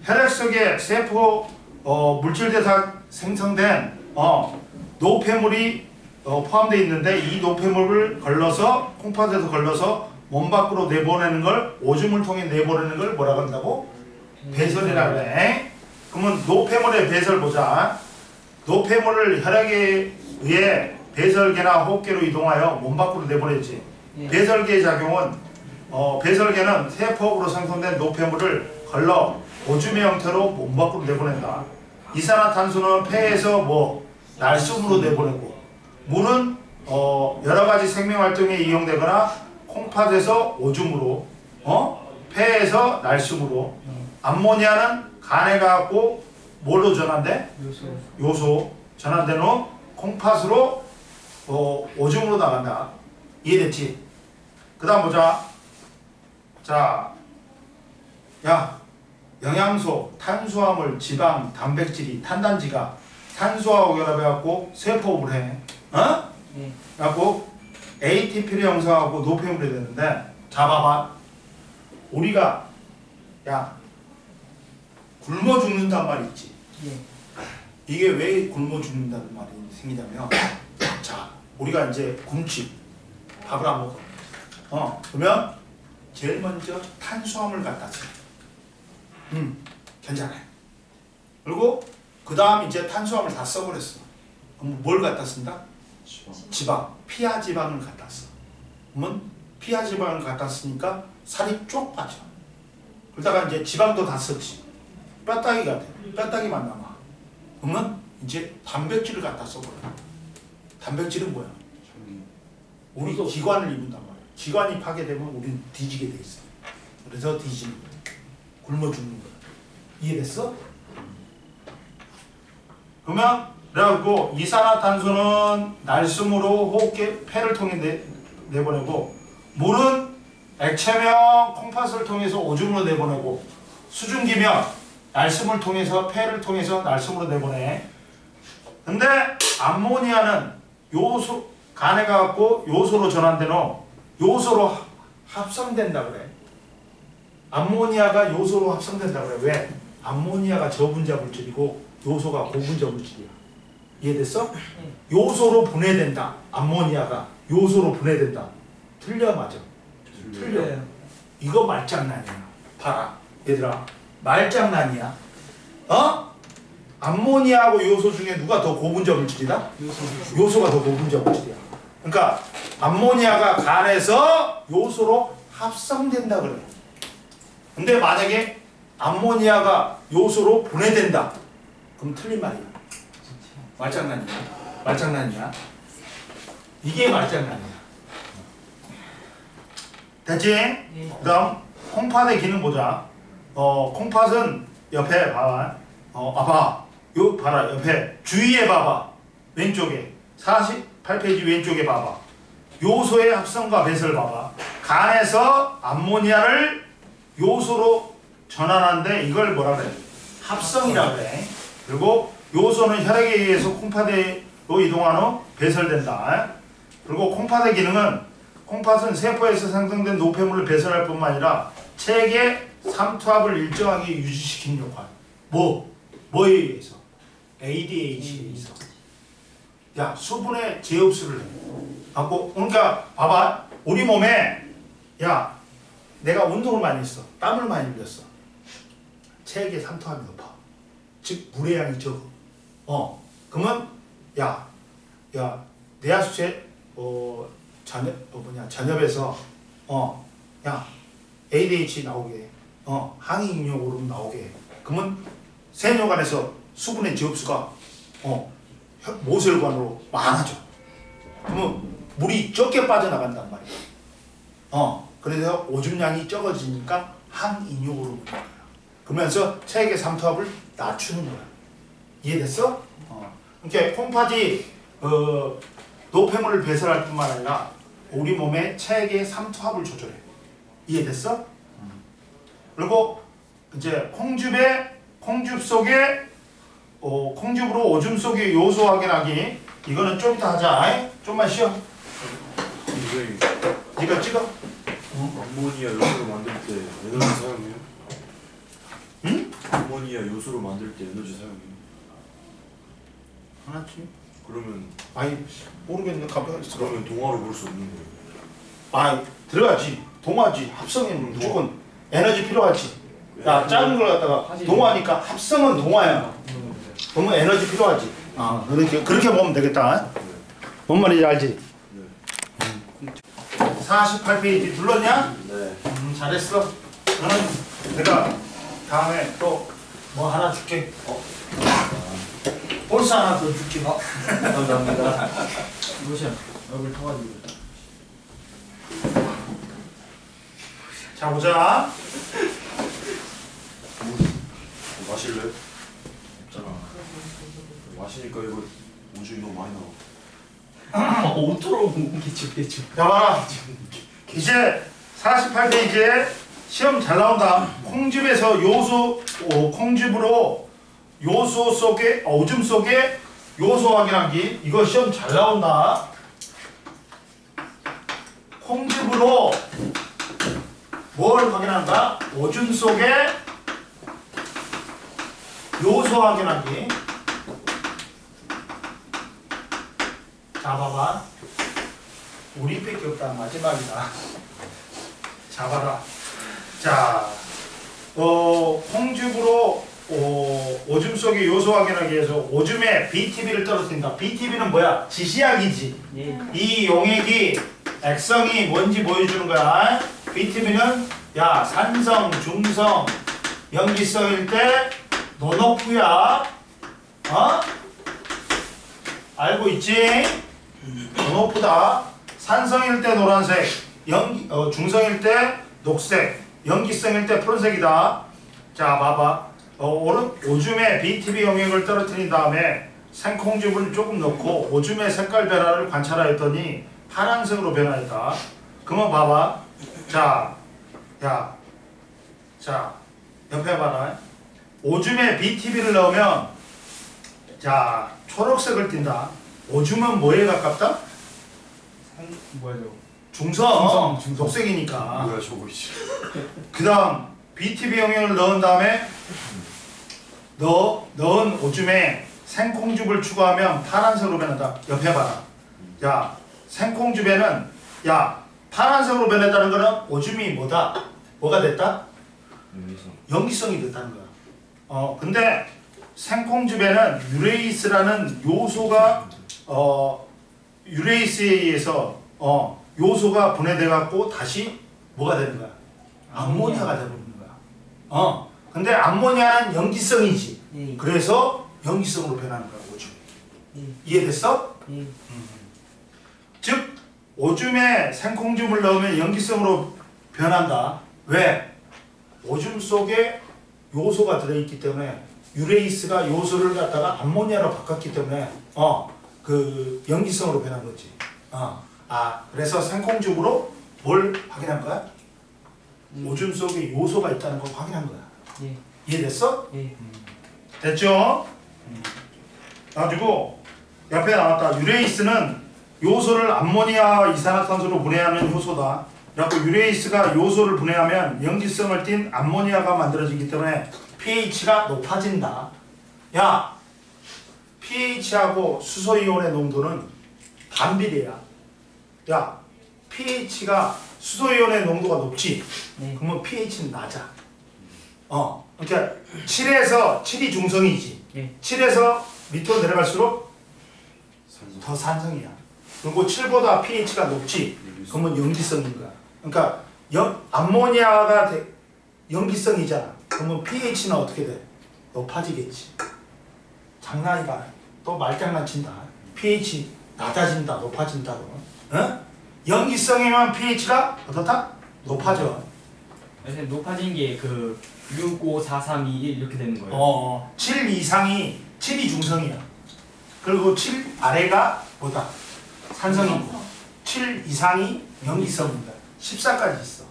혈액 속에 세포 물질대사 생성된 노폐물이 포함되어 있는데 이 노폐물을 걸러서 콩팥에서 걸러서 몸 밖으로 내보내는 걸 오줌을 통해 내보내는 걸 뭐라고 한다고? 배설이라고 해. 그러면 노폐물의 배설 보자. 노폐물을 혈액에 의해 배설계나 호흡계로 이동하여 몸 밖으로 내보내지. 배설계의 작용은 배설계는 세포으로 생성된 노폐물을 걸러 오줌의 형태로 몸 밖으로 내보낸다. 이산화탄소는 폐에서 날숨으로 내보내고 물은 여러가지 생명활동에 이용되거나 콩팥에서 오줌으로 폐에서 날숨으로 암모니아는 간에 가고 뭘로 전환돼? 요소 전환된 후 콩팥으로 오줌으로 나간다. 이해됐지? 그 다음 보자. 자, 영양소, 탄수화물, 지방, 단백질이 탄단지가 탄소하고 결합해갖고 세포업을 해. 네. 그래갖고 ATP를 형성하고 노폐물이 되는데 자 봐봐. 우리가 굶어 죽는단 말이 있지. 이게 왜 굶어 죽는다는 말이 생기냐면 자 우리가 이제 굶지 밥을 안 먹어. 그러면 제일 먼저 탄수화물 갖다 써. 괜찮아요. 그리고 그 다음 이제 탄수화물 다 써버렸어. 그럼 뭘 갖다 쓴다? 지방. 피하 지방을 갖다 써. 그러면 피하 지방을 갖다 쓰니까 살이 쭉 빠져. 그러다가 이제 지방도 다 썼지. 뼈다귀가 돼. 뼈다귀만 남아. 그러면 이제 단백질을 갖다 써버려. 단백질은 뭐야? 우리 기관을 입은단 말이야. 기관이 파괴되면 우리는 뒤지게 돼 있어. 그래서 뒤지는 거야. 굶어 죽는 거야. 이해됐어? 그러면 그래갖고 이산화탄소는 날숨으로 호흡기 폐를 통해 내보내고 물은 액체면 콩팥을 통해서 오줌으로 내보내고 수증기면 날숨을 통해서 폐를 통해서 날숨으로 내보내. 근데 암모니아는 요소 간에 가갖고 요소로 전환된 후 요소로 합성된다 그래. 암모니아가 요소로 합성된다 그래. 왜? 암모니아가 저분자 물질이고 요소가 고분자 물질이야. 이해됐어? 요소로 분해된다. 암모니아가 요소로 분해된다. 틀려 맞아? 틀려. 이거 말장난이야. 봐라 얘들아. 말장난이야. 암모니아하고 요소 중에 누가 더 고분자 물질이다? 요소가 더 고분자 물질이야. 그러니까 암모니아가 간에서 요소로 합성된다 그래. 근데 만약에 암모니아가 요소로 분해된다. 그럼 틀린 말이야. 말장난이야. 말장난이야. 이게 말장난이야. 됐지? 그 다음 콩팥의 기능 보자. 콩팥은 옆에 봐봐. 봐. 요 봐라. 옆에 주위에 봐봐. 왼쪽에 48페이지 왼쪽에 봐봐. 요소의 합성과 배설을 봐봐. 간에서 암모니아를 요소로 전환하는데 이걸 뭐라 그래? 합성이라 그래. 그리고 요소는 혈액에 의해서 콩팥으로 이동한 후 배설된다. 그리고 콩팥의 기능은 콩팥은 세포에서 생성된 노폐물을 배설할 뿐만 아니라 체계 삼투압을 일정하게 유지시키는 역할. 뭐에 의해서? ADH에 의해서. 야, 수분의 재흡수를 해. 그러니까 봐봐. 우리 몸에 야, 내가 운동을 많이 했어. 땀을 많이 흘렸어. 체액의 삼투압이 높아. 즉 물의 양이 적어. 그러면 뇌하수체 전엽에서 야 ADH 나오게 항이인용 호르몬 나오게. 그러면 세뇨관에서 수분의 재흡수가 모세혈관으로 많아져. 그러면 물이 적게 빠져나간단 말이야. 그래서 오줌량이 적어지니까 항인용 호르몬이 나와요. 그러면서 체액의 삼투압을 낮추는 거야. 이해됐어? 이렇게 콩팥이 노폐물을 배설할 뿐만 아니라 우리 몸의 체액의 삼투압을 조절해. 이해됐어? 그리고 이제 콩즙 속에 콩즙으로 오줌 속의 요소 확인하기. 이거는 좀 이따 하자. 좀만 쉬어. 네가 찍어. 암모니아 요소로 만들 때 에너지 사용해요? 응? 암모니아 요소로 만들 때 에너지 사용해요? 하나쯤? 그러면 모르겠네. 가만히 있어. 그러면 동화로 볼 수 없는 거예요? 들어가지. 동화지. 합성에는 무조건 에너지 필요하지. 야, 작은 걸 갖다가 동화니까 합성은 동화야. 그러면 에너지 필요하지. 그렇게 보면 되겠다. 뭔 말인지 알지? 네. 48페이지 눌렀냐? 네. 잘했어. 너는 내가 다음에 또 뭐 하나 줄게. 볼스 하나 더 줄게. 감사합니다. 로션 얼굴 터가지고. 자, 보자. 마실래? 없잖아. 마시니까 이거 오줌이 너무 많이 나와. 오토로 개추. 자, 봐라. 이제 48페이지에 시험 잘 나온다. 콩즙에서 콩즙으로 요소 속에 오줌 속에 요소 확인하기. 이거 시험 잘 나온다. 콩즙으로 뭘 확인한다? 오줌 속에 요소 확인하기. 자, 봐봐. 우리밖에 없다. 마지막이다. 잡아라. 자, 콩즙으로 오줌 속의 요소 확인하기 위해서 오줌에 BTB를 떨어뜨린다. BTB는 뭐야? 지시약이지. 예. 이 용액이 액성이 뭔지 보여주는 거야. BTB는 야, 산성, 중성, 염기성일 때 노노프야. 알고 있지? 노노프다. 산성일 때 노란색, 중성일 때 녹색, 염기성일 때 푸른색이다. 자, 봐봐. 오줌에 BTB 용액을 떨어뜨린 다음에 생콩즙을 조금 넣고 오줌의 색깔 변화를 관찰하였더니 파란색으로 변화했다. 그러면 봐봐. 자, 옆에 봐라. 오줌에 BTB를 넣으면 자, 초록색을 띈다. 오줌은 뭐에 가깝다? 뭐야 저거? 중성. 녹색이니까. 뭐야 저거 이씨. 그 다음 BTB 용액을 넣은 다음에 넣은 오줌에 생콩즙을 추가하면 파란색으로 변한다. 옆에 봐라. 야, 생콩즙에는 파란색으로 변했다는 거는 오줌이 뭐가 됐다? 염기성이 됐다는 거야. 근데 생콩즙에는 유레이스라는 요소가 유레이스에 의해서 요소가 분해돼 갖고 다시 뭐가 되는 거야? 암모니아가 되는 거야. 근데 암모니아는 염기성이지. 예. 그래서 염기성으로 변하는 거야, 오줌. 예. 이해됐어? 예. 즉 오줌에 생콩즙을 넣으면 염기성으로 변한다. 왜? 오줌 속에 요소가 들어있기 때문에 유레이스가 요소를 갖다가 암모니아로 바꿨기 때문에 그 염기성으로 변한 거지. 그래서 생콩즙으로 뭘 확인한 거야? 오줌 속에 요소가 있다는 걸 확인한 거야. 예. 이해됐어? 예. 됐죠? 가지고 옆에 나왔다. 유레이스는 요소를 암모니아 이산화탄소로 분해하는 효소다. 그래갖고 유레이스가 요소를 분해하면 염기성을 띤 암모니아가 만들어지기 때문에 pH가 높아진다. 야, pH하고 수소이온의 농도는 반비례야. 야, pH가 수소이온의 농도가 높지? 네. 그러면 pH는 낮아. 그러니까 7에서 7이 중성이지. 예. 7에서 밑으로 내려갈수록 산소. 더 산성이야. 그리고 7보다 pH가 높지. 그러면 염기성인 거야. 그러니까 암모니아가 염기성이잖아. 그러면 pH는 어떻게 돼? 높아지겠지. 장난이다. 또 말장난친다. pH 낮아진다, 높아진다고. 염기성이면 pH가 어떻다? 높아져. 선생님 높아진 게 그 6, 5, 4, 3, 2, 1 이렇게 되는 거예요? 7 이상이 7이 중성이야. 그리고 7 아래가 뭐다? 산성이고 7 이상이 염기성입니다. 14까지 있어.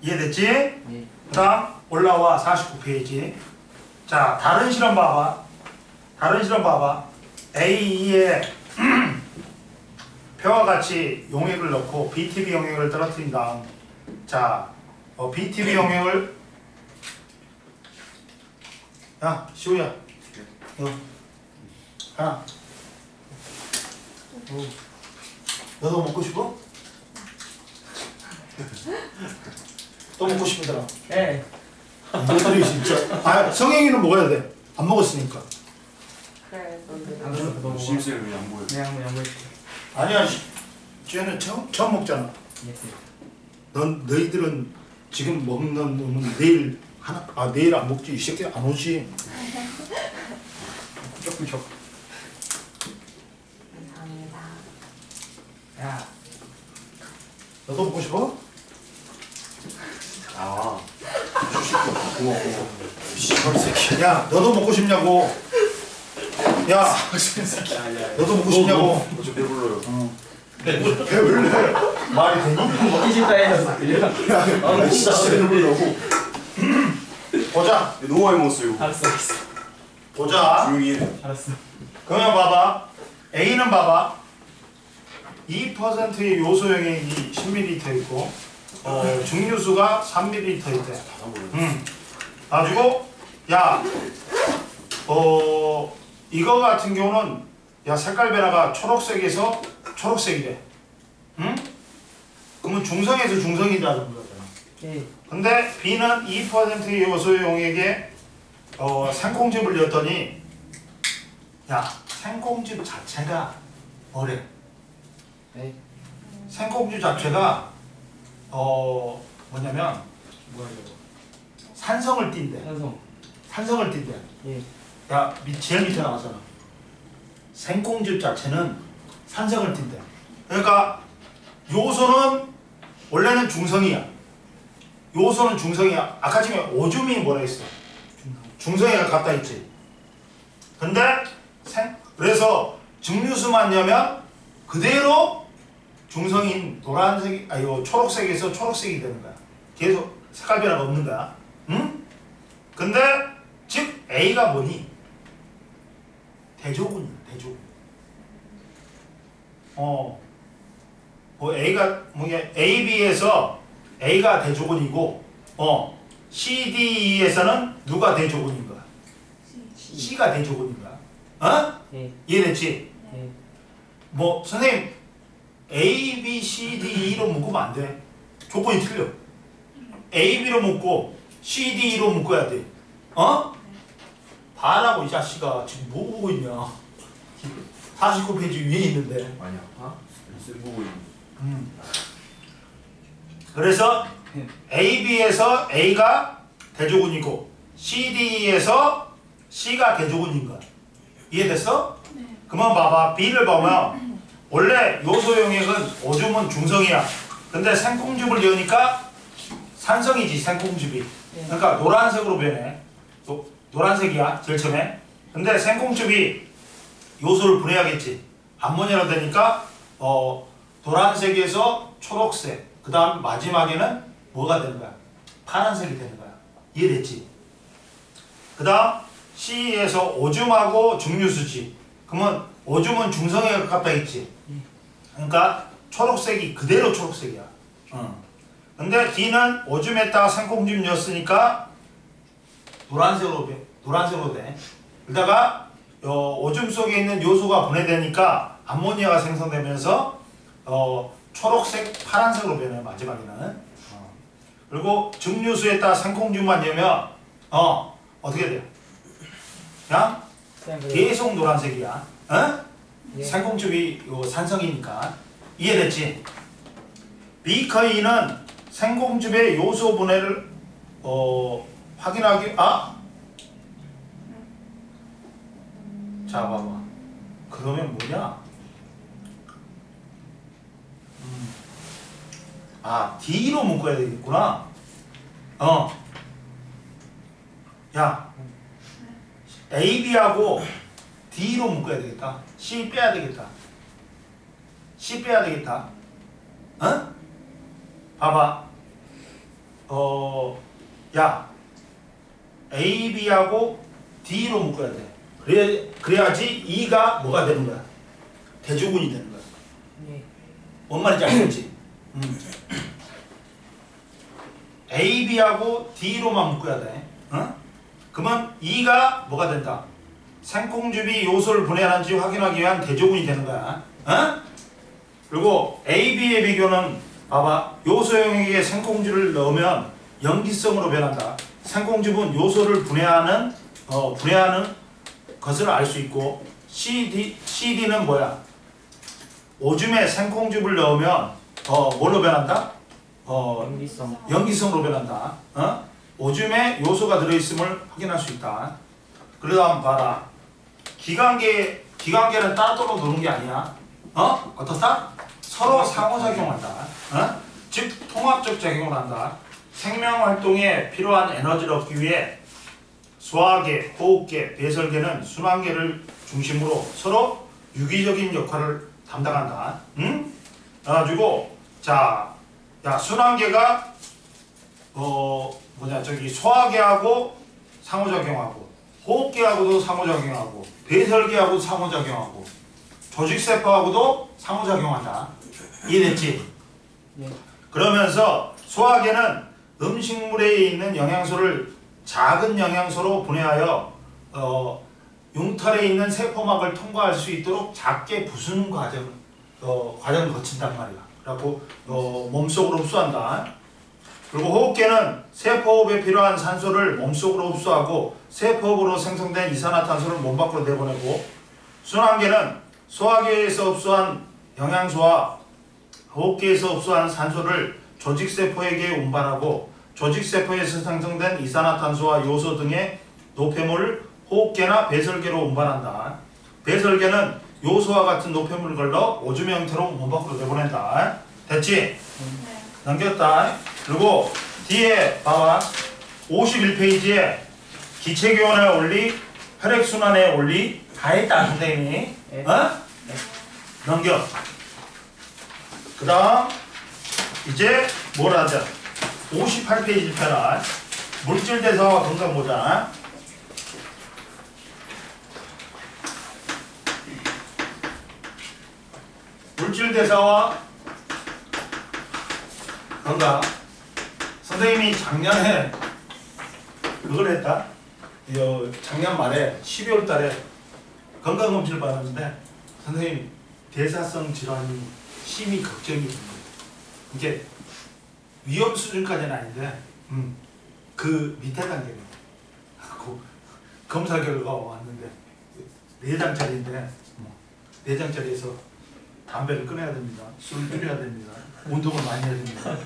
이해됐지? 예. 그 다음 올라와 49페이지. 자, 다른 실험 봐봐. 다른 실험 봐봐. A2에 표와 같이 용액을 넣고 BTB 용액을 떨어뜨린 다음, 자, BTB 용액을, 야, 시우야, 너 하나. 너도 먹고 싶어? 또 먹고 싶더라. 예. 너들이 진짜. 성행이는 먹어야 돼. 안 먹었으니까. 그래, 안 그래도 너무 신입생이 왜안 보여? 네, 한번 양보해주세요. 아니야, 쟤는 처음 먹잖아. 예. 너희들은 지금 먹는 놈은 내일 내일 안 먹지. 이 새끼 안 오지. 조금 적. 감사합니다. 야. 너도 먹고 싶어? 고마워. 씨발 새끼. 야, 너도 먹고 싶냐고. 야, 너도 먹고 싶냐고. 저 배불러요. 배불러. 말이 되니? 먹기 싫다 해서 들려. 진짜 배불러고. 보자. 너무 많이 먹었어요. 알았어, 알았어. 보자. 조용히 해. 알았어. 그러면 봐봐. A는 봐봐. 2%의 요소 용액이 10ml 있고, 증류수가 3ml 있대. 가지고, 야, 이거 같은 경우는, 야, 색깔 변화가 초록색에서 초록색이래. 응? 그러면 중성에서 중성이라는 거잖아. 예. 근데 B는 2%의 요소 용액에 생콩즙을 넣었더니, 야, 생콩즙 자체가 뭐래? 네. 생콩즙 자체가 뭐냐면 뭐야 이거? 산성을 띈대. 산성을 띈대. 예. 야, 제일 밑에 나왔잖아. 생콩즙 자체는 산성을 띈대. 그러니까 요소는 원래는 중성이야. 요소는 중성이야. 아까 지금 오줌이 뭐라 했어? 중성에 가깝다 했지. 근데 그래서 증류수만 넣으면 그대로 중성인 노란색, 초록색에서 초록색이 되는 거야. 계속 색깔 변화가 없는 거야. 응? 근데 즉 A가 뭐니? 대조군이야. 대조군. A가 뭐냐? AB에서 A가 대조군이고, CDE에서는 누가 대조군인 거야? C가 대조군인 거야. 예. 이해됐지? 예. 뭐 선생님 A, B, C, D, E로 묶으면 안 돼. 조건이 틀려. A, B로 묶고 C, D, E로 묶어야 돼. 봐라고 이 자식아. 지금 뭐 보고 있냐. 49페이지 위에 있는데. 아니야. 쌤 보고 있는. 그래서 A, B에서 A가 대조군이고 C, D에서 C가 대조군인 거야. 이해됐어? 네. 그만 봐봐. B를 보면 원래 요소 용액은 오줌은 중성이야. 근데 생콩즙을 넣으니까 산성이지 생콩즙이. 그러니까 노란색으로 변해. 노란색이야 제일 처음에. 근데 생콩즙이 요소를 분해하겠지. 암모니아로 되니까 노란색에서 초록색. 그 다음 마지막에는 뭐가 되는 거야? 파란색이 되는 거야. 이해됐지? 그 다음 C에서 오줌하고 증류수지. 그러면 오줌은 중성에 가깝다 했지. 그러니까 초록색이 그대로 초록색이야. 근데 D는 오줌에다가 생콩즙 넣었으니까 노란색으로 돼. 그러다가 오줌 속에 있는 요소가 분해되니까 암모니아가 생성되면서 초록색, 파란색으로 변해요. 마지막에는. 그리고 증류수에다가 생콩즙만 넣으면 어떻게 돼요? 그냥 계속 노란색이야. 예. 생콩즙이 산성이니까. 이해됐지? 비커이는 생콩즙의 요소 분해를 확인하기. 자 봐봐. 그러면 뭐냐? D로 묶어야 되겠구나. 야, A, B하고 D로 묶어야 되겠다. C 빼야 되겠다. C 빼야 되겠다. 봐봐. 야, A, B하고 D로 묶어야 돼. 그래야지 E가 뭐가 되는 거야? 대조군이 되는 거야. 뭔 말인지 알겠지? A, B하고 D로만 묶어야 돼. 그러면 E가 뭐가 된다? 생콩즙이 요소를 분해하는지 확인하기 위한 대조군이 되는 거야. 그리고 A, B의 비교는 봐봐. 요소형에게 생콩즙을 넣으면 염기성으로 변한다. 생콩즙은 요소를 분해하는 것을 알 수 있고 CD는 뭐야? 오줌에 생콩즙을 넣으면 뭘로 변한다? 염기성으로 변한다. 오줌에 요소가 들어있음을 확인할 수 있다. 그러다 한번 봐라. 기관계는 따로따로 노는 게 아니야. 어떻다? 서로 상호작용한다. 즉 통합적 작용을 한다. 생명활동에 필요한 에너지를 얻기 위해 소화계, 호흡계, 배설계는 순환계를 중심으로 서로 유기적인 역할을 담당한다. 그래가지고 자, 순환계가 소화계하고 상호작용하고 호흡계하고도 상호작용하고 배설계하고도 상호작용하고 조직세포하고도 상호작용한다. 이해됐지? 네. 그러면서 소화계는 음식물에 있는 영양소를 작은 영양소로 분해하여 융털에 있는 세포막을 통과할 수 있도록 작게 부수는 과정을 거친단 말이야. 그래갖고 몸속으로 흡수한다. 그리고 호흡계는 세포호흡에 필요한 산소를 몸속으로 흡수하고 세포호흡으로 생성된 이산화탄소를 몸 밖으로 내보내고, 순환계는 소화계에서 흡수한 영양소와 호흡계에서 흡수한 산소를 조직세포에게 운반하고, 조직세포에서 생성된 이산화탄소와 요소 등의 노폐물을 호흡계나 배설계로 운반한다. 배설계는 요소와 같은 노폐물을 걸러 오줌 형태로 몸 밖으로 내보낸다. 됐지? 넘겼다. 그리고 뒤에 봐봐. 51페이지에 기체교환의 원리, 혈액순환의 원리 다 했다 선생님이. 넘겨. 그 다음 이제 뭘 하자. 58페이지 펴라. 물질대사와 건강 보자. 물질대사와 건강. 선생님이 작년에 그걸 했다. 작년 말에 12월 달에 건강검진을 받았는데 선생님 대사성 질환이 심히 걱정이 됩니다. 이게 위험 수준까지는 아닌데 그 밑에 단계입니다. 검사 결과가 왔는데 4장짜리인데 4장짜리에서 담배를 끊어야 됩니다. 술을 줄여야 됩니다. 운동을 많이 해야 됩니다.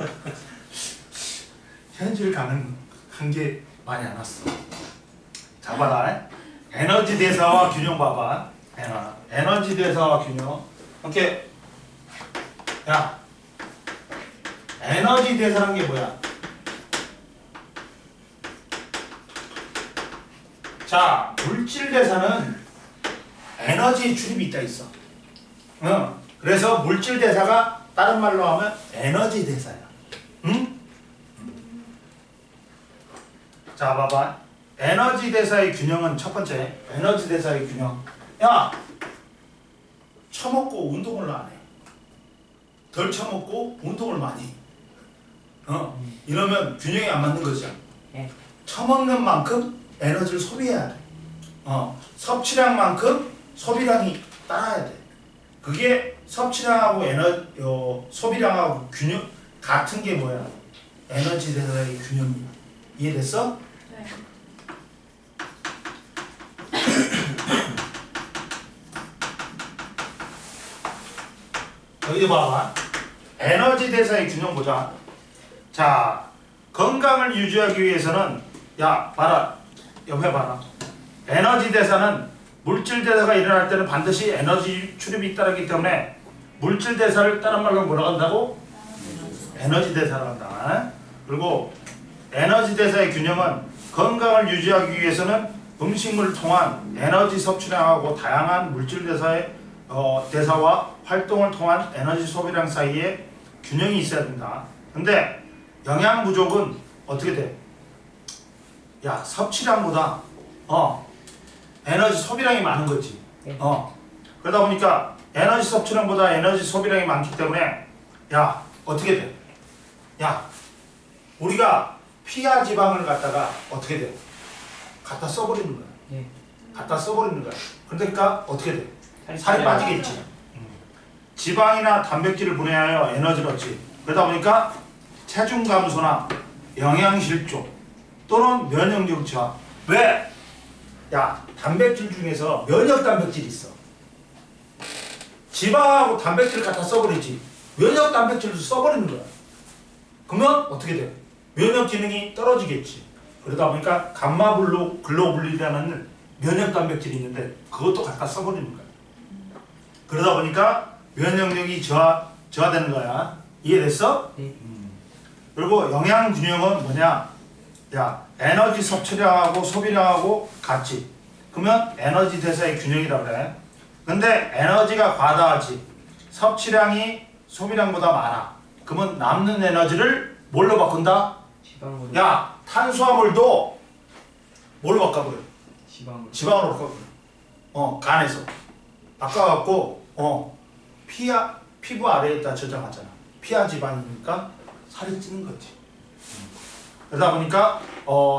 현실 가능한 게 많이 안 왔어. 자 봐라. 에너지 대사와 균형 봐봐. 에너지 대사와 균형. 이렇게 야, 에너지 대사란 게 뭐야? 자, 물질 대사는 에너지 출입이 있다 있어. 그래서 물질 대사가 다른 말로 하면 에너지 대사야. 응? 자, 봐봐. 에너지 대사의 균형은 첫 번째. 에너지 대사의 균형. 야, 처먹고 운동을 안 해. 덜 처먹고 운동을 많이 해. 이러면 균형이 안 맞는 거죠. 네. 처먹는 만큼 에너지를 소비해야 돼. 섭취량만큼 소비량이 따라야 돼. 그게 섭취량하고 소비량하고 균형 같은 게 뭐야? 에너지 대사의 균형이야. 이해됐어? 네. 여기 봐봐. 에너지 대사의 균형 보자. 자, 건강을 유지하기 위해서는 야, 봐라. 옆에 봐라. 에너지 대사는 물질 대사가 일어날 때는 반드시 에너지 출입이 따르기 때문에 물질 대사를 다른 말로 뭐라고 한다고? 에너지 대사를 한다. 그리고 에너지 대사의 균형은 건강을 유지하기 위해서는 음식물을 통한 에너지 섭취량하고 다양한 물질 대사의 대사와 활동을 통한 에너지 소비량 사이에 균형이 있어야 된다. 근데 영양 부족은 어떻게 돼? 야, 섭취량보다 에너지 소비량이 많은 거지. 그러다 보니까 에너지 섭취량보다 에너지 소비량이 많기 때문에 야, 어떻게 돼? 야, 우리가 피하 지방을 갖다가 어떻게 돼? 갖다 써버리는 거야. 네. 갖다 써버리는 거야. 그러니까 어떻게 돼? 살이 빠지겠지. 지방이나 단백질을 분해하여 에너지를 얻지. 그러다 보니까 체중 감소나 영양실조 또는 면역력 저하. 왜? 야, 단백질 중에서 면역 단백질이 있어. 지방하고 단백질을 갖다 써버리지. 면역 단백질도 써버리는 거야. 그러면 어떻게 돼? 면역 기능이 떨어지겠지. 그러다 보니까 감마글로불린이라는 면역 단백질이 있는데 그것도 갖다 써버리는 거야. 그러다 보니까 면역력이 저하되는 거야. 이해됐어? 네. 그리고 영양 균형은 뭐냐? 야, 에너지 섭취량하고 소비량하고 같지. 그러면 에너지 대사의 균형이라고 그래. 근데 에너지가 과다하지. 섭취량이 소비량보다 많아. 그러면 남는 에너지를 뭘로 바꾼다? 지방으로. 야, 탄수화물도 뭘로 바꿔버려? 지방으로. 지방으로 바꿔버려. 간에서 바꿔갖고 피부 아래에다 저장하잖아. 피하 지방이니까 살이 찌는 거지. 그러다 보니까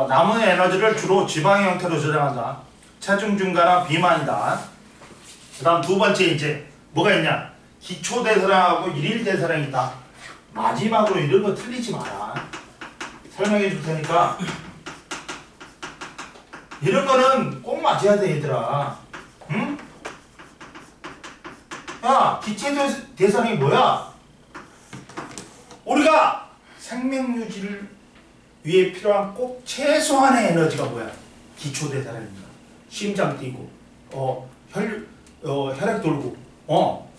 남은 에너지를 주로 지방의 형태로 저장한다. 체중 증가나 비만이다. 그 다음 두 번째 이제 뭐가 있냐? 기초 대사량하고 일일 대사량이 있다. 마지막으로 이런 거 틀리지 마라. 설명해 줄 테니까 이런 거는 꼭 맞아야 돼, 얘들아. 응? 야, 기초 대사량이 뭐야? 우리가 생명 유지를 위해 필요한 꼭 최소한의 에너지가 뭐야? 기초 대사량입니다. 심장 뛰고, 혈액 돌고,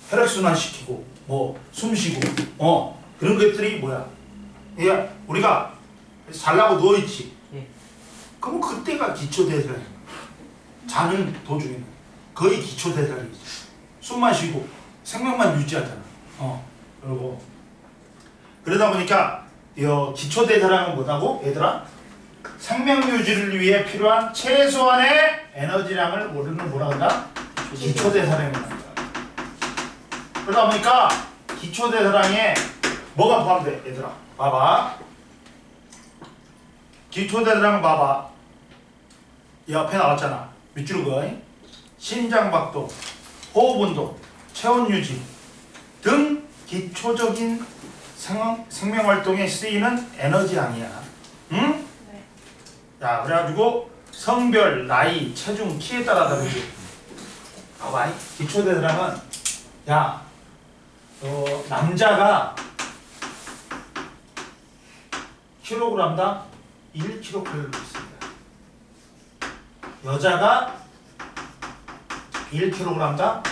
혈액 순환 시키고, 숨 쉬고, 그런 것들이 뭐야? 야, 우리가 살라고 누워 있지. 예. 그럼 그때가 기초 대사량. 자는 도중에는 거의 기초 대사량이지. 숨만 쉬고 생명만 유지하잖아. 그리고 그러다 보니까 기초 대사량은 뭐다고? 얘들아? 생명 유지를 위해 필요한 최소한의 에너지량을 우리는 뭐라 한다? 기초 대사량이라고 한다. 그러다 보니까 기초 대사량에 뭐가 포함돼? 얘들아, 봐봐. 기초 대사량 봐봐. 옆에 나왔잖아. 밑줄은 거. 심장박동, 호흡운동, 체온 유지 등 기초적인 생명활동에 쓰이는 에너지량이야. 응? 네. 자, 그래가지고 성별, 나이, 체중, 키에 따라 다르지. 봐봐. 기초대사량은 야, 남자가 킬로그램당 1kcal 있습니다. 여자가 1kg당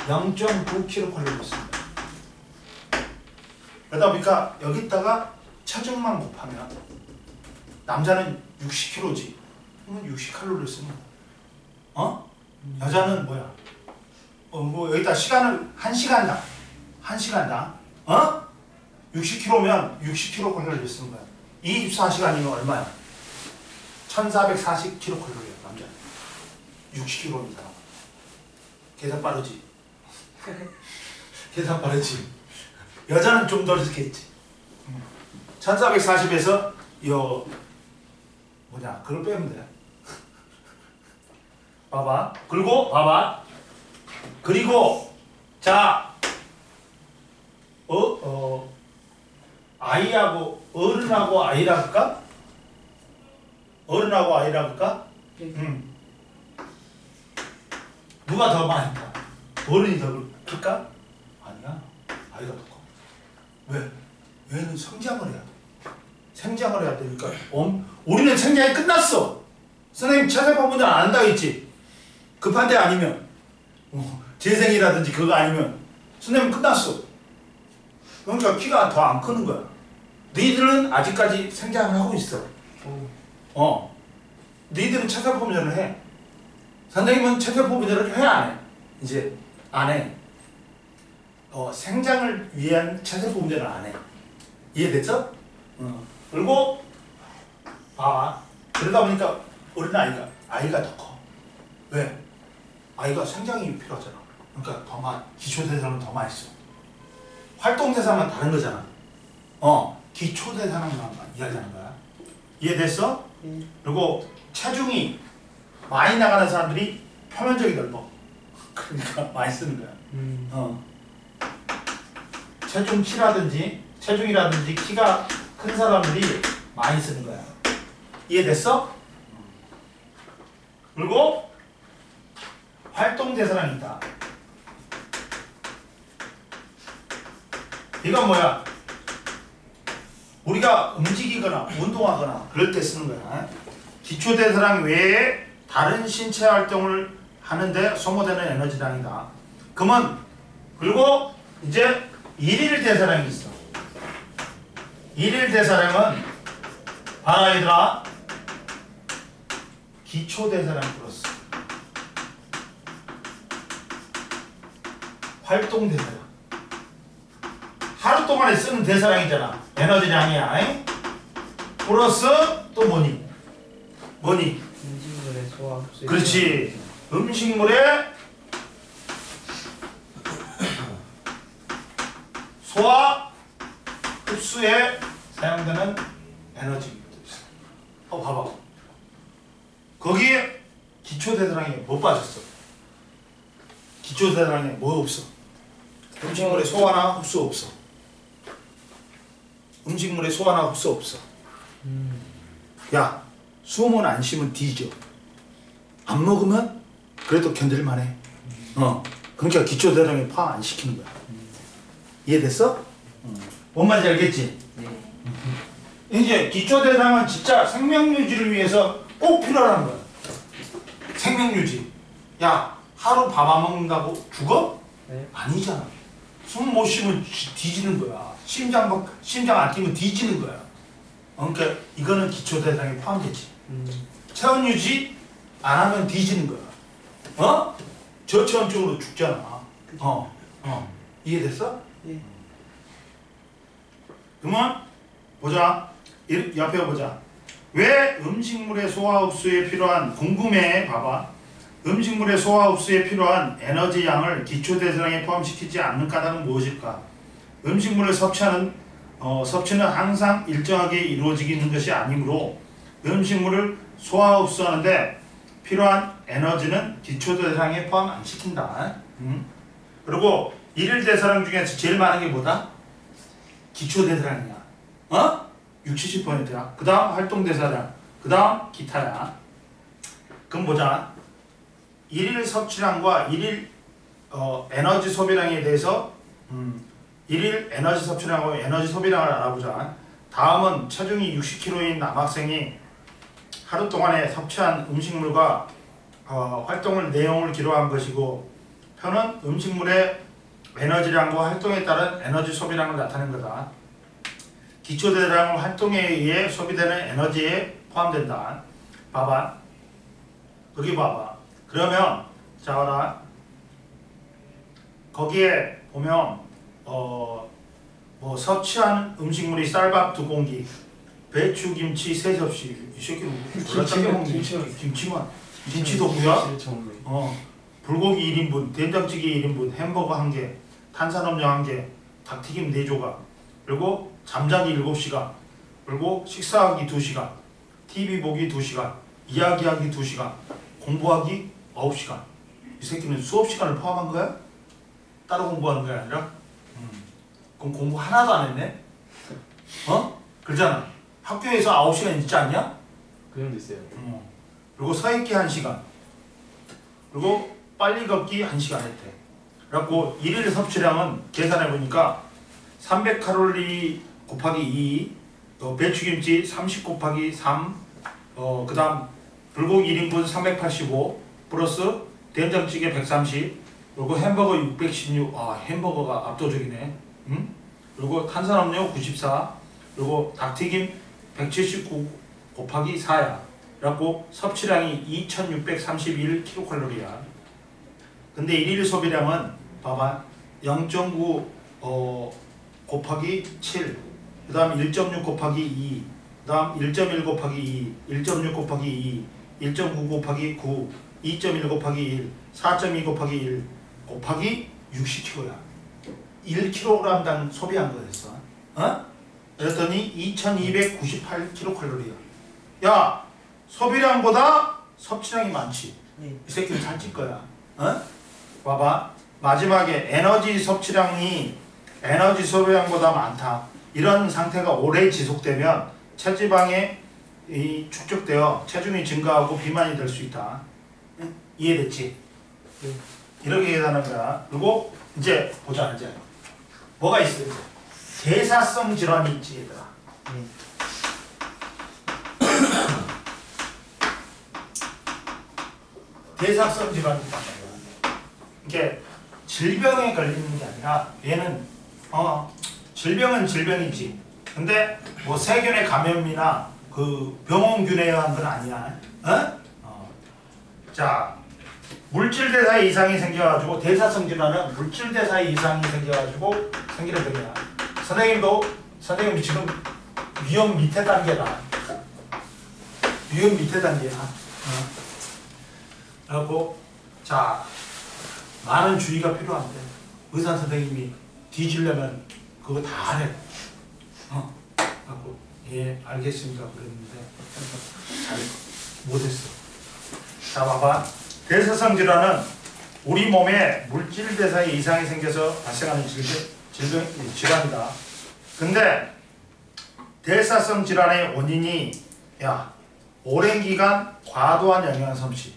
0.9kcal 있습니다. 그러다 보니까 여기다가 체중만 곱하면 남자는 60kg지. 그러면 60칼로리를 쓰는 거야. 여자는 뭐야? 뭐 여기다 시간을 1시간당 1시간당 60km면 60kcal 쓰는 거야. 24시간이면 얼마야? 1440kcal 남자. 60km입니다. 계산 빠르지? 계산 빠르지? 여자는 좀 더 늦겠지. 1440에서 그걸 빼면 돼. 봐봐. 그리고 자 아이하고 어른하고 아이라 할까? 어른하고 아이라 할까? 누가 더 많이 커? 어른이 더 클까? 아니야. 아이가 더 커. 왜? 얘는 성장을 해야 돼. 생장을 해야 되니까. 우리는 생장이 끝났어. 선생님 체세포 안 한다고 했지? 급한 데 아니면 재생이라든지 그거 아니면 선생님 끝났어. 그러니까 키가 더 안 크는 거야. 너희들은 아직까지 생장을 하고 있어. 너희들은 체세포 분열을 해. 선생님은 체세포 분열을 해, 안 해? 이제 안 해. 생장을 위한 체세포 분열을 안 해. 이해됐어? 그리고 봐. 그러다 보니까 아이가 더 커. 왜? 아이가 생장이 필요하잖아. 그러니까 기초대사는 더 많이 써. 활동대사만 다른 거잖아. 기초대사만 이야기하는 거야. 이해됐어? 그리고 체중이 많이 나가는 사람들이 표면적이 넓어. 그러니까 많이 쓰는 거야. 체중이라든지 키가 큰 사람들이 많이 쓰는 거야. 이해됐어? 그리고 활동대사량이 있다. 이건 뭐야? 우리가 움직이거나 운동하거나 그럴 때 쓰는 거야. 기초대사량 외에 다른 신체 활동을 하는데 소모되는 에너지량이다. 그리고 이제 일일 대사량이 있어. 일일 대사량은 봐라 얘들아. 기초대사량 플러스 활동대사량. 하루 동안에 쓰는 대사량이잖아. 에너지량이야. 플러스 또 뭐니? 음식물의 소화 흡수. 그렇지. 음식물의 소화 흡수에 사용되는 에너지. 봐봐. 거기에 기초대사량에 뭐 빠졌어? 기초대사량에 뭐 없어? 음식물의 소화나 흡수 없어. 음식물의 소화나 흡수 없어. 야, 숨은 안 쉬면 뒤져. 안 먹으면 그래도 견딜만해. 그러니까 기초대사량에 포함 안 시키는 거야. 이해됐어? 뭔 말인지 알겠지? 네. 이제 기초대사량은 진짜 생명유지를 위해서 꼭 필요한 거야. 생명유지. 야, 하루 밥 안 먹는다고 죽어? 네. 아니잖아. 숨 못 쉬면 뒤지는 거야. 심장 안 뛰면 뒤지는 거야. 그러니까 이거는 기초대사량에 포함되지. 체온유지 안 하면 뒤지는 거야. 저체온증으로 죽잖아. 이해됐어? 예. 그러면 보자. 옆에 보자. 왜 음식물의 소화 흡수에 필요한 궁금해. 봐봐. 음식물의 소화 흡수에 필요한 에너지 양을 기초대사량에 포함시키지 않는 까닭은 무엇일까? 음식물을 섭취는 항상 일정하게 이루어지는 것이 아니므로 음식물을 소화 흡수하는데 필요한 에너지는 기초대사량에 포함 안 시킨다. 그리고 일일 대사량 중에서 제일 많은 게 뭐다? 기초대사량이야. 60~70%야. 그 다음 활동대사량, 그 다음 기타야. 그럼 보자. 일일 섭취량과 일일 에너지 소비량에 대해서 일일 에너지 섭취량과 에너지 소비량을 알아보자. 다음은 체중이 60kg인 남학생이 하루 동안에 섭취한 음식물과 활동을 내용을 기록한 것이고, 표는 음식물의 에너지량과 활동에 따른 에너지 소비량을 나타낸 거다. 기초대사량은 활동에 의해 소비되는 에너지에 포함된다. 봐봐. 여기 봐봐. 그러면 자 봐라. 거기에 보면 뭐 섭취한 음식물이 쌀밥 2공기, 배추, 김치 3접시. 이 새끼는 김치만. 김치도 뭐야? 불고기 1인분, 된장찌개 1인분, 햄버거 1개, 탄산음료 1개, 닭튀김 4조각, 그리고 잠자기 7시간, 그리고 식사하기 2시간, TV 보기 2시간, 이야기하기 2시간, 공부하기 9시간. 이 새끼는 수업 시간을 포함한 거야? 따로 공부하는 게 아니라? 그럼 공부 하나도 안 했네? 그러잖아. 학교에서 9시간 있지 않냐? 그 정도 있어요. 그리고 서있기 1시간, 그리고 빨리 걷기 1시간 했대. 그래갖고 일일 섭취량은 계산해보니까 300칼로리 곱하기 2, 배추김치 30 곱하기 3, 그 다음 불고기 1인분 385 플러스 된장찌개 130, 그리고 햄버거 616. 햄버거가 압도적이네. 그리고 탄산음료 94, 그리고 닭튀김 179 곱하기 4야. 그래갖고 섭취량이 2631kcal야. 근데 일일 소비량은 봐봐, 0.9 곱하기 7, 그 다음 1.6 곱하기 2, 그 다음 1.1 곱하기 2, 1.6 곱하기 2, 1.9 곱하기 9, 2.1 곱하기 1, 4.2 곱하기 1 곱하기 60kg야. 1kg당 소비한 거였어. 그랬더니 2298kcal야. 야, 소비량보다 섭취량이 많지. 이 새끼는 살찔 거야. 봐봐. 마지막에 에너지 섭취량이 에너지 소비량보다 많다. 이런 상태가 오래 지속되면 체지방에 축적되어 체중이 증가하고 비만이 될 수 있다. 이해됐지? 이렇게 계산하는 거야. 그리고 이제 보자. 이제 뭐가 있어? 이제 대사성 질환이 있지, 얘들아. 대사성 질환이 있단 말이야. 이게 질병에 걸리는 게 아니라 얘는 질병은 질병이지. 근데 뭐 세균의 감염이나 그 병원균에 의한 건 아니야. 자, 물질 대사 이상이 생겨가지고 대사성 질환은 물질 대사 이상이 생겨가지고 생기는 병이야. 선생님이 지금 위험 밑에 단계다. 위험 밑에 단계야. 그리고 자, 많은 주의가 필요한데 의사 선생님이 뒤지려면 그거 다 하래. 하고 예 알겠습니다 그랬는데 잘 못했어. 자 봐봐. 대사성 질환은 우리 몸에 물질 대사에 이상이 생겨서 발생하는 질환이다. 근데 대사성 질환의 원인이 오랜 기간 과도한 영양 섭취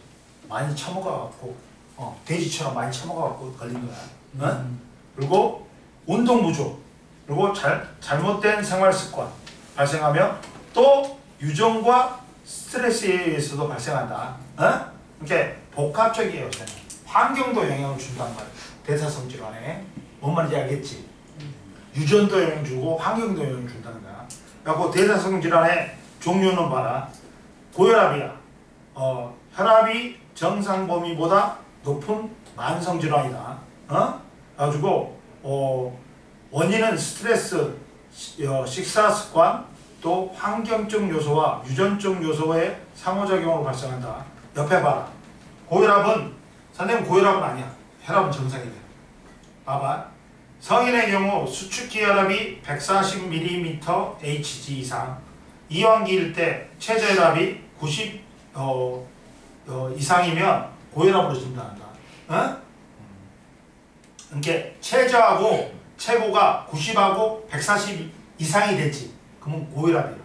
많이 처먹어갖고 돼지처럼 많이 처먹어갖고 걸린 거야. 그리고 운동 부족, 그리고 잘못된 생활 습관 발생하며 또 유전과 스트레스에 의해서도 발생한다. 이렇게 복합적이에요. 환경도 영향을 준단 말이야. 대사성 질환에 뭔 말인지 알겠지? 유전도 영향 주고 환경도 영향 준다는 거야. 그리고 대사성 질환의 종류는 봐라. 고혈압이야. 혈압이 정상 범위보다 높은 만성 질환이다. 가지고 원인은 스트레스, 식사 습관, 또 환경적 요소와 유전적 요소의 상호작용으로 발생한다. 옆에 봐라. 고혈압은 선생님 고혈압은 아니야. 혈압은 정상이래. 봐봐. 성인의 경우 수축기 혈압이 140mmHg 이상, 이완기일 때 최저혈압이 90 이상이면 고혈압으로 진단한다. 이렇게 최저하고 최고가 90하고 140 이상이 됐지. 그러면 고혈압이야.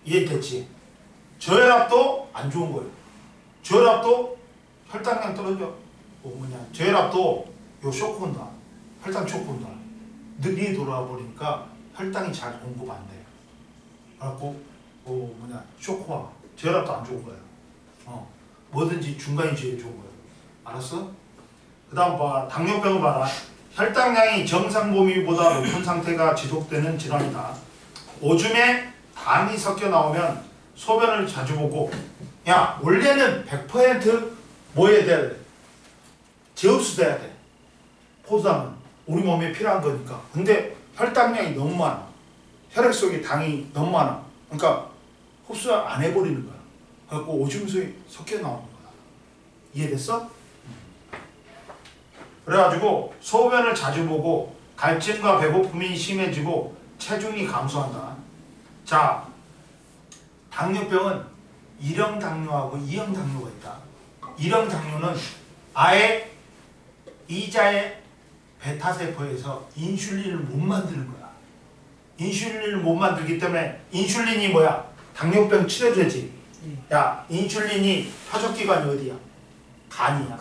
이해됐지? 저혈압도 안 좋은 거예요. 저혈압도 혈당량 떨어져. 저혈압도 요 쇼크 온다. 혈당 쇼크 온다. 늙이 돌아와 버리니까 혈당이 잘 공급 안 돼. 그래갖고 쇼크 와. 저혈압도 안 좋은 거야. 뭐든지 중간이 제일 좋은 거야. 알았어? 그 다음 봐. 당뇨병을 봐라. 혈당량이 정상 범위보다 높은 상태가 지속되는 질환이다. 오줌에 담이 섞여 나오면 소변을 자주 보고 야 원래는 100% 뭐 해야 돼? 재흡수돼야 돼. 포도당은 우리 몸에 필요한 거니까. 근데 혈당량이 너무 많아. 혈액 속에 당이 너무 많아. 그러니까 흡수 안 해버리는 거야. 그래갖고 오줌수에 섞여 나오는 거야. 이해됐어? 그래가지고 소변을 자주 보고 갈증과 배고픔이 심해지고 체중이 감소한다. 자, 당뇨병은 1형 당뇨하고 2형 당뇨가 있다. 1형 당뇨는 아예 이자의 베타세포에서 인슐린을 못 만드는 거야. 인슐린을 못 만들기 때문에 인슐린이 뭐야? 당뇨병 치료제지. 야, 인슐린이 표적기관이 어디야? 간이야.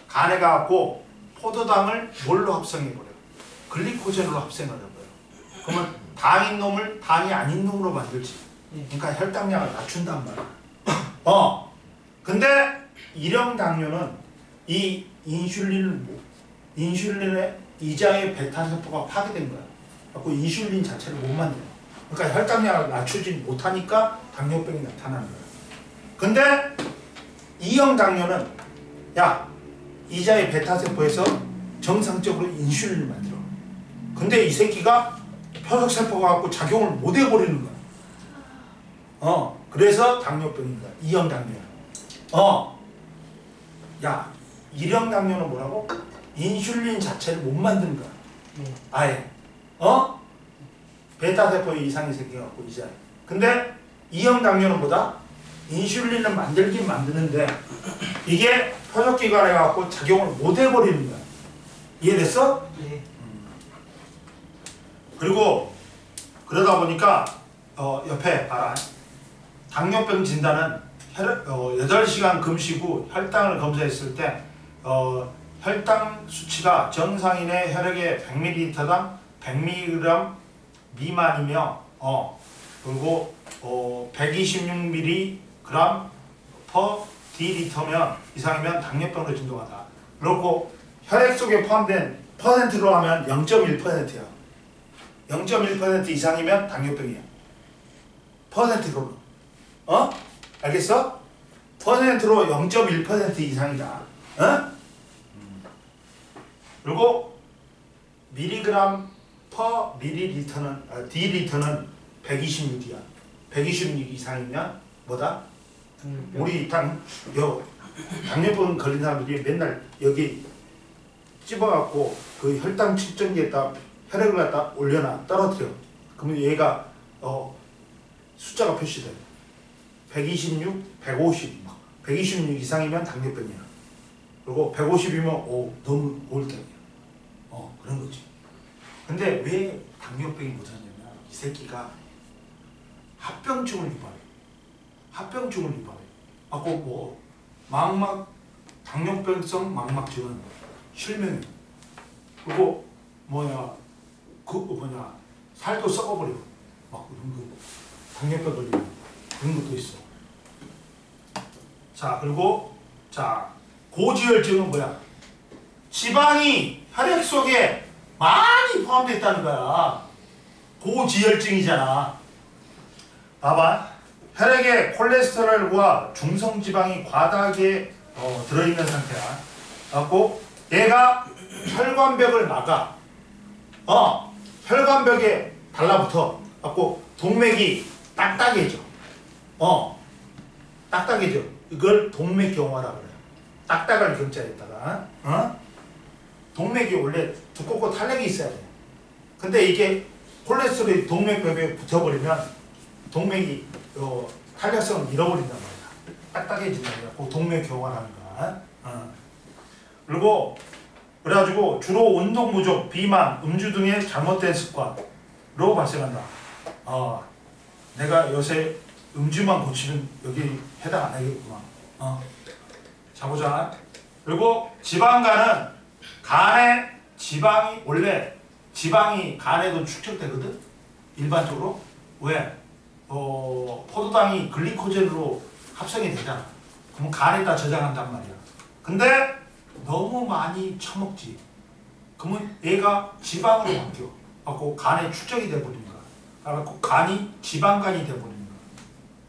간에 가갖고 포도당을 뭘로 합성해버려? 글리코젠으로 합성을 해버려. 그러면 당인 놈을 당이 아닌 놈으로 만들지. 그러니까 혈당량을 낮춘단 말이야. 근데 1형 당뇨는 이 인슐린의 이자의 베타세포가 파괴된 거야. 그래서 인슐린 자체를 못 만들어. 그러니까 혈당량을 낮추지 못하니까 당뇨병이 나타나는 거야. 근데 2형 당뇨는 야 이자의 베타세포에서 정상적으로 인슐린을 만들어. 근데 이 새끼가 표적세포가 갖고 작용을 못 해버리는 거야. 그래서 당뇨병인 거야. 2형 당뇨야. 야 1형 당뇨는 뭐라고? 인슐린 자체를 못 만드는 거야. 아예. 베타세포에 이상이 생겨갖고 이제. 근데 2형 당뇨는 뭐다? 인슐린을 만들긴 만드는데 이게 표적기관에 갖고 작용을 못 해버리는 거야. 이해됐어? 네. 그리고 그러다 보니까 옆에 봐라. 당뇨병 진단은 8시간 금식 후 혈당을 검사했을 때 혈당 수치가 정상인의 혈액의 100ml당 100mg 미만이며 그리고 126mg per dl면 이상이면 당뇨병으로 진동하다. 그리고 혈액 속에 포함된 퍼센트로 하면 0.1%야. 0.1% 이상이면 당뇨병이야. 퍼센트로. 알겠어? 퍼센트로 0.1% 이상이다. 그리고 밀리그램 퍼 밀리리터는 d리터는 126이야. 126 이상이면 뭐다? 우리 당뇨병 걸린 사람들이 맨날 여기 찝어갖고 그 혈당 측정기에다 혈액을 갖다 올려놔 떨어뜨려. 그러면 얘가 숫자가 표시돼. 126, 150, 126 이상이면 당뇨병이야. 그리고 150이면 너무 우울증이야. 그런 거지. 근데 왜 당뇨병이 못하냐면 이 새끼가 합병증을 유발해. 합병증을 유발해. 당뇨병성 망막증은 실명이야. 그리고 살도 썩어버려. 막 그런 거. 당뇨병 걸리고 그런 것도 있어. 자, 그리고 고지혈증은 뭐야? 지방이 혈액 속에 많이 포함되어 있다는 거야. 고지혈증이잖아. 봐봐. 혈액에 콜레스테롤과 중성지방이 과다하게 들어있는 상태야. 그래갖고 얘가 혈관벽을 막아. 혈관벽에 달라붙어. 그래갖고 동맥이 딱딱해져. 딱딱해져. 이걸 동맥경화라고 그래. 딱딱할 경자에다가. 동맥이 원래 두껍고 탄력이 있어야 돼. 근데 이게 콜레스테롤이 동맥벽에 붙어버리면 동맥이 탄력성을 잃어버린단 말이야. 딱딱해진단 말이야. 그 동맥경화라는 거야. 그리고 그래가지고 주로 운동 부족, 비만, 음주 등의 잘못된 습관으로 발생한다. 내가 요새 음주만 고치면 여기 해당 안 하겠구만. 자 보자. 그리고 지방간은 간에 지방이 원래 지방이 간에도 축적되거든. 일반적으로 왜? 포도당이 글리코젠으로 합성이 되잖아. 그럼 간에다 저장한단 말이야. 근데 너무 많이 처먹지. 그러면 얘가 지방으로 바뀌어. 그래서 간에 축적이 돼버린 거야. 그래서 간이 지방간이 돼버린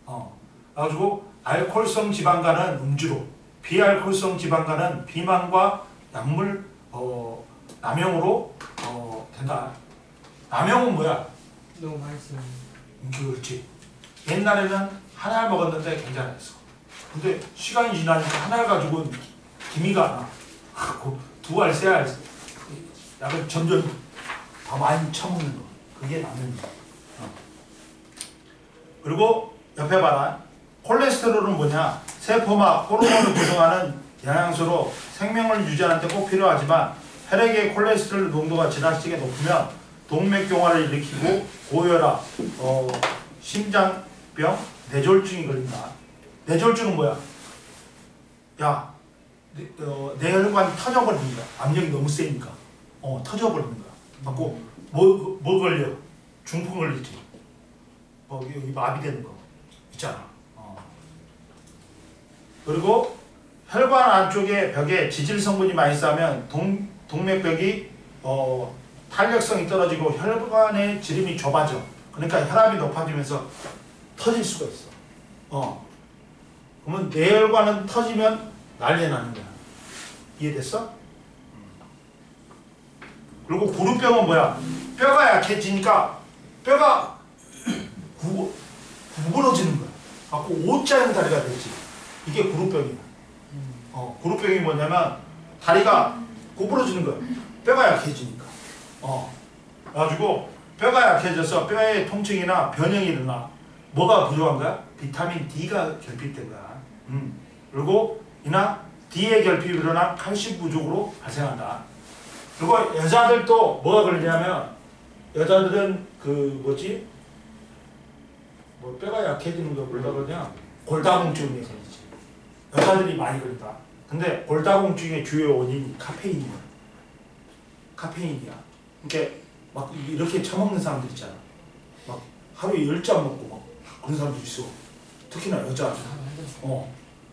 거야. 그래가지고 알코올성 지방간은 음주로, 비알코올성 지방간은 비만과 약물 남용으로 된다. 남용은 뭐야? 너무 맛있어. 그렇지. 옛날에는 하나를 먹었는데 괜찮았어. 근데 시간이 지나니까 하나를 가지고는 기미가 안 나. 그 두 알, 세 알, 약을 점점 더 많이 처먹는 거. 그게 남는 거. 그리고 옆에 봐라. 콜레스테롤은 뭐냐? 세포막 호르몬을 구성하는 영양소로 생명을 유지하는 데 꼭 필요하지만 혈액의 콜레스테롤 농도가 지나치게 높으면 동맥경화를 일으키고 고혈압, 심장병, 뇌졸중이 걸린다. 뇌졸중은 뭐야? 야, 뇌혈관이 터져버리는 거야. 압력이 너무 세니까. 터져버리는 거야. 갖고 뭐 걸려? 중풍 걸리지. 여기 마비되는 거 있잖아. 그리고 혈관 안쪽에 벽에 지질 성분이 많이 쌓이면 동맥벽이 탄력성이 떨어지고 혈관의 지름이 좁아져. 그러니까 혈압이 높아지면서 터질 수가 있어. 그러면 뇌혈관은 터지면 난리 나는 거야. 이해됐어? 그리고 구루병은 뭐야? 뼈가 약해지니까 뼈가 구부러지는 거야. 갖고 O자형 다리가 되지. 이게 구루병이야. 구루병이 뭐냐면 다리가 구부러지는 거야. 뼈가 약해지니까. 그래가지고 뼈가 약해져서 뼈의 통증이나 변형이 일어나. 뭐가 부족한 거야? 비타민 D가 결핍된 거야. 그리고 이나 D의 결핍이 일어나 칼슘 부족으로 발생한다. 그리고 여자들도 뭐가 걸리냐면 여자들은 뼈가 약해지는 거 뭐라 그러냐? 골다공증에 걸리지. 여자들이 많이 걸린다. 근데 골다공증의 주요 원인이 카페인이야. 카페인이야. 그러니까 막 이렇게 처먹는 사람들 있잖아. 막 하루에 10잔 먹고 막 그런 사람들 있어. 특히나 여자.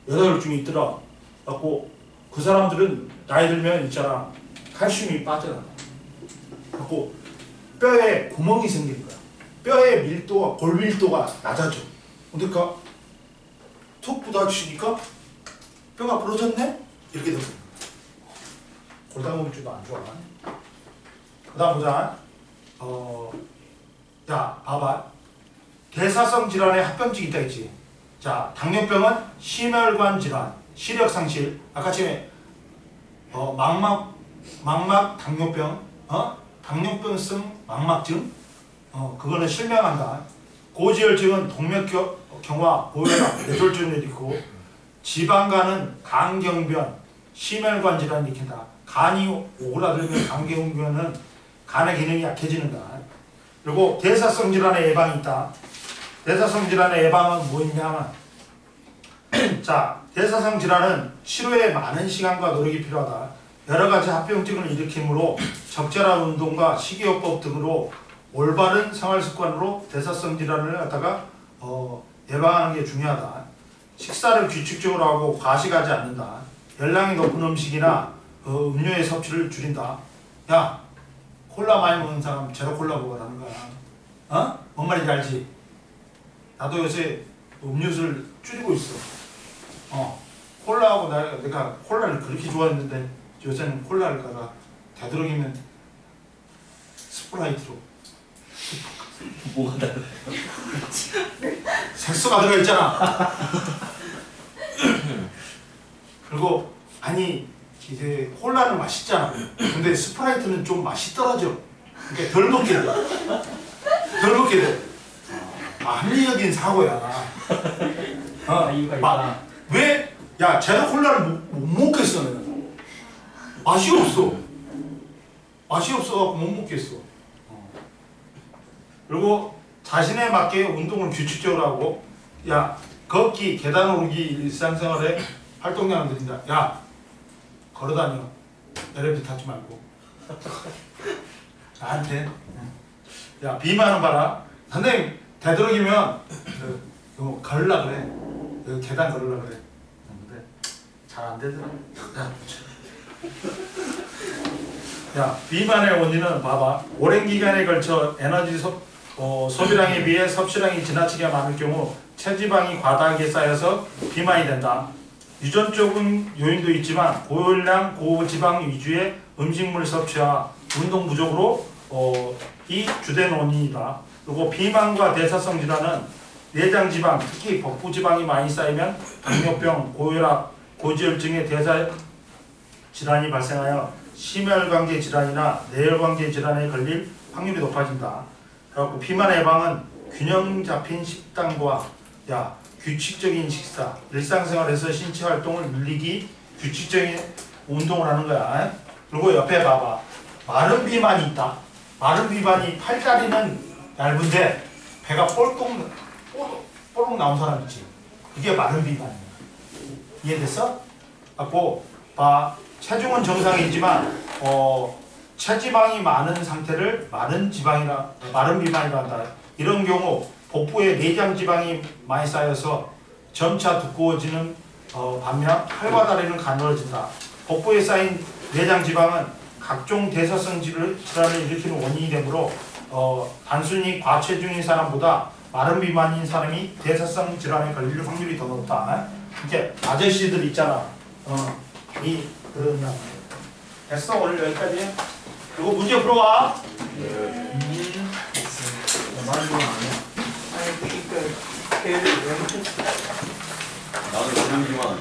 여자들 중에 있더라. 갖고 그 사람들은 나이 들면 있잖아. 칼슘이 빠져나가. 갖고 뼈에 구멍이 생기는 거야. 뼈의 밀도가 골밀도가 낮아져. 그러니까 툭 부딪히니까 뼈가 부러졌네? 이렇게 되는 거야. 골다공증도 안 좋아. 그 다음 보자. 자, 봐봐. 대사성 질환의 합병증이 있다 했지. 자, 당뇨병은 심혈관 질환, 시력 상실, 아까 전에 망막 당뇨병, 당뇨병성 망막증, 그거는 실명한다. 고지혈증은 동맥경화, 고혈압, 뇌졸중을 일으키고, 지방간은 간경변, 심혈관 질환을 일으킨다. 간이 오그라들면 간경변은 간의 기능이 약해지는다. 그리고 대사성 질환의 예방이 있다. 대사성 질환의 예방은 뭐 있냐면 자, 대사성 질환은 치료에 많은 시간과 노력이 필요하다. 여러 가지 합병증을 일으키므로 적절한 운동과 식이요법 등으로 올바른 생활 습관으로 대사성 질환을 갖다가 예방하는 게 중요하다. 식사를 규칙적으로 하고 과식하지 않는다. 열량이 높은 음식이나 음료의 섭취를 줄인다. 야, 콜라 많이 먹는 사람 제로 콜라 먹으라는 거야. 뭔 말인지 알지? 나도 요새 음료수를 줄이고 있어. 콜라하고 내가 콜라를 그렇게 좋아했는데 요새는 콜라를 가가 되도록이면 스프라이트로. 뭐가 달라? 색소가 들어있잖아. 그리고 아니 이제 콜라는 맛있잖아. 근데 스프라이트는 좀 맛이 떨어져. 그러니까 덜 먹게 돼. 덜 먹게 돼. 합리적인 사고야. 이유가 있다. 왜? 야, 제로 콜라를 못 먹겠어 내가. 맛이 없어. 맛이 없어갖고 못 먹겠어. 그리고 자신에 맞게 운동을 규칙적으로 하고, 야, 걷기, 계단 오르기 일상생활에 활동량을 드린다. 야, 걸어다녀. 엘리베이터 타지 말고. 나한테. 야, 비만은 봐라. 선생님, 되도록이면 걸으려 그래. 계단 걸으려 그래. 근데 잘 안 되더라. 야, 비만의 원인은 봐봐. 오랜 기간에 걸쳐 에너지 소비량에 비해 섭취량이 지나치게 많을 경우 체지방이 과다하게 쌓여서 비만이 된다. 유전적인 요인도 있지만 고열량 고지방 위주의 음식물 섭취와 운동 부족으로 이 주된 원인이다. 그리고 비만과 대사성 질환은 내장 지방, 특히 복부 지방이 많이 쌓이면 당뇨병, 고혈압, 고지혈증의 대사 질환이 발생하여 심혈관계 질환이나 뇌혈관계 질환에 걸릴 확률이 높아진다. 그래갖고 비만 예방은 균형 잡힌 식단과 규칙적인 식사, 일상생활에서 신체 활동을 늘리기, 규칙적인 운동을 하는 거야. 그리고 옆에 봐봐. 마른 비만이 있다. 마른 비만이 팔다리는 얇은데 배가 뽀록 나온 사람 있지. 그게 마른 비만이야. 이해됐어? 갖고 봐. 체중은 정상이지만 체지방이 많은 상태를 마른 비만이라 한다. 이런 경우 복부에 내장 지방이 많이 쌓여서 점차 두꺼워지는 반면 팔과 다리는 가늘어진다. 복부에 쌓인 내장 지방은 각종 대사성 질환을 일으키는 원인이 되므로 단순히 과체중인 사람보다 마른 비만인 사람이 대사성 질환에 걸릴 확률이 더 높다. 이렇게 아저씨들 있잖아. 그런 됐어. 오늘 여기까지. 그리고 문제 풀어와. 말은 안 해. 아니, 걔를 왜 나도 지난 비만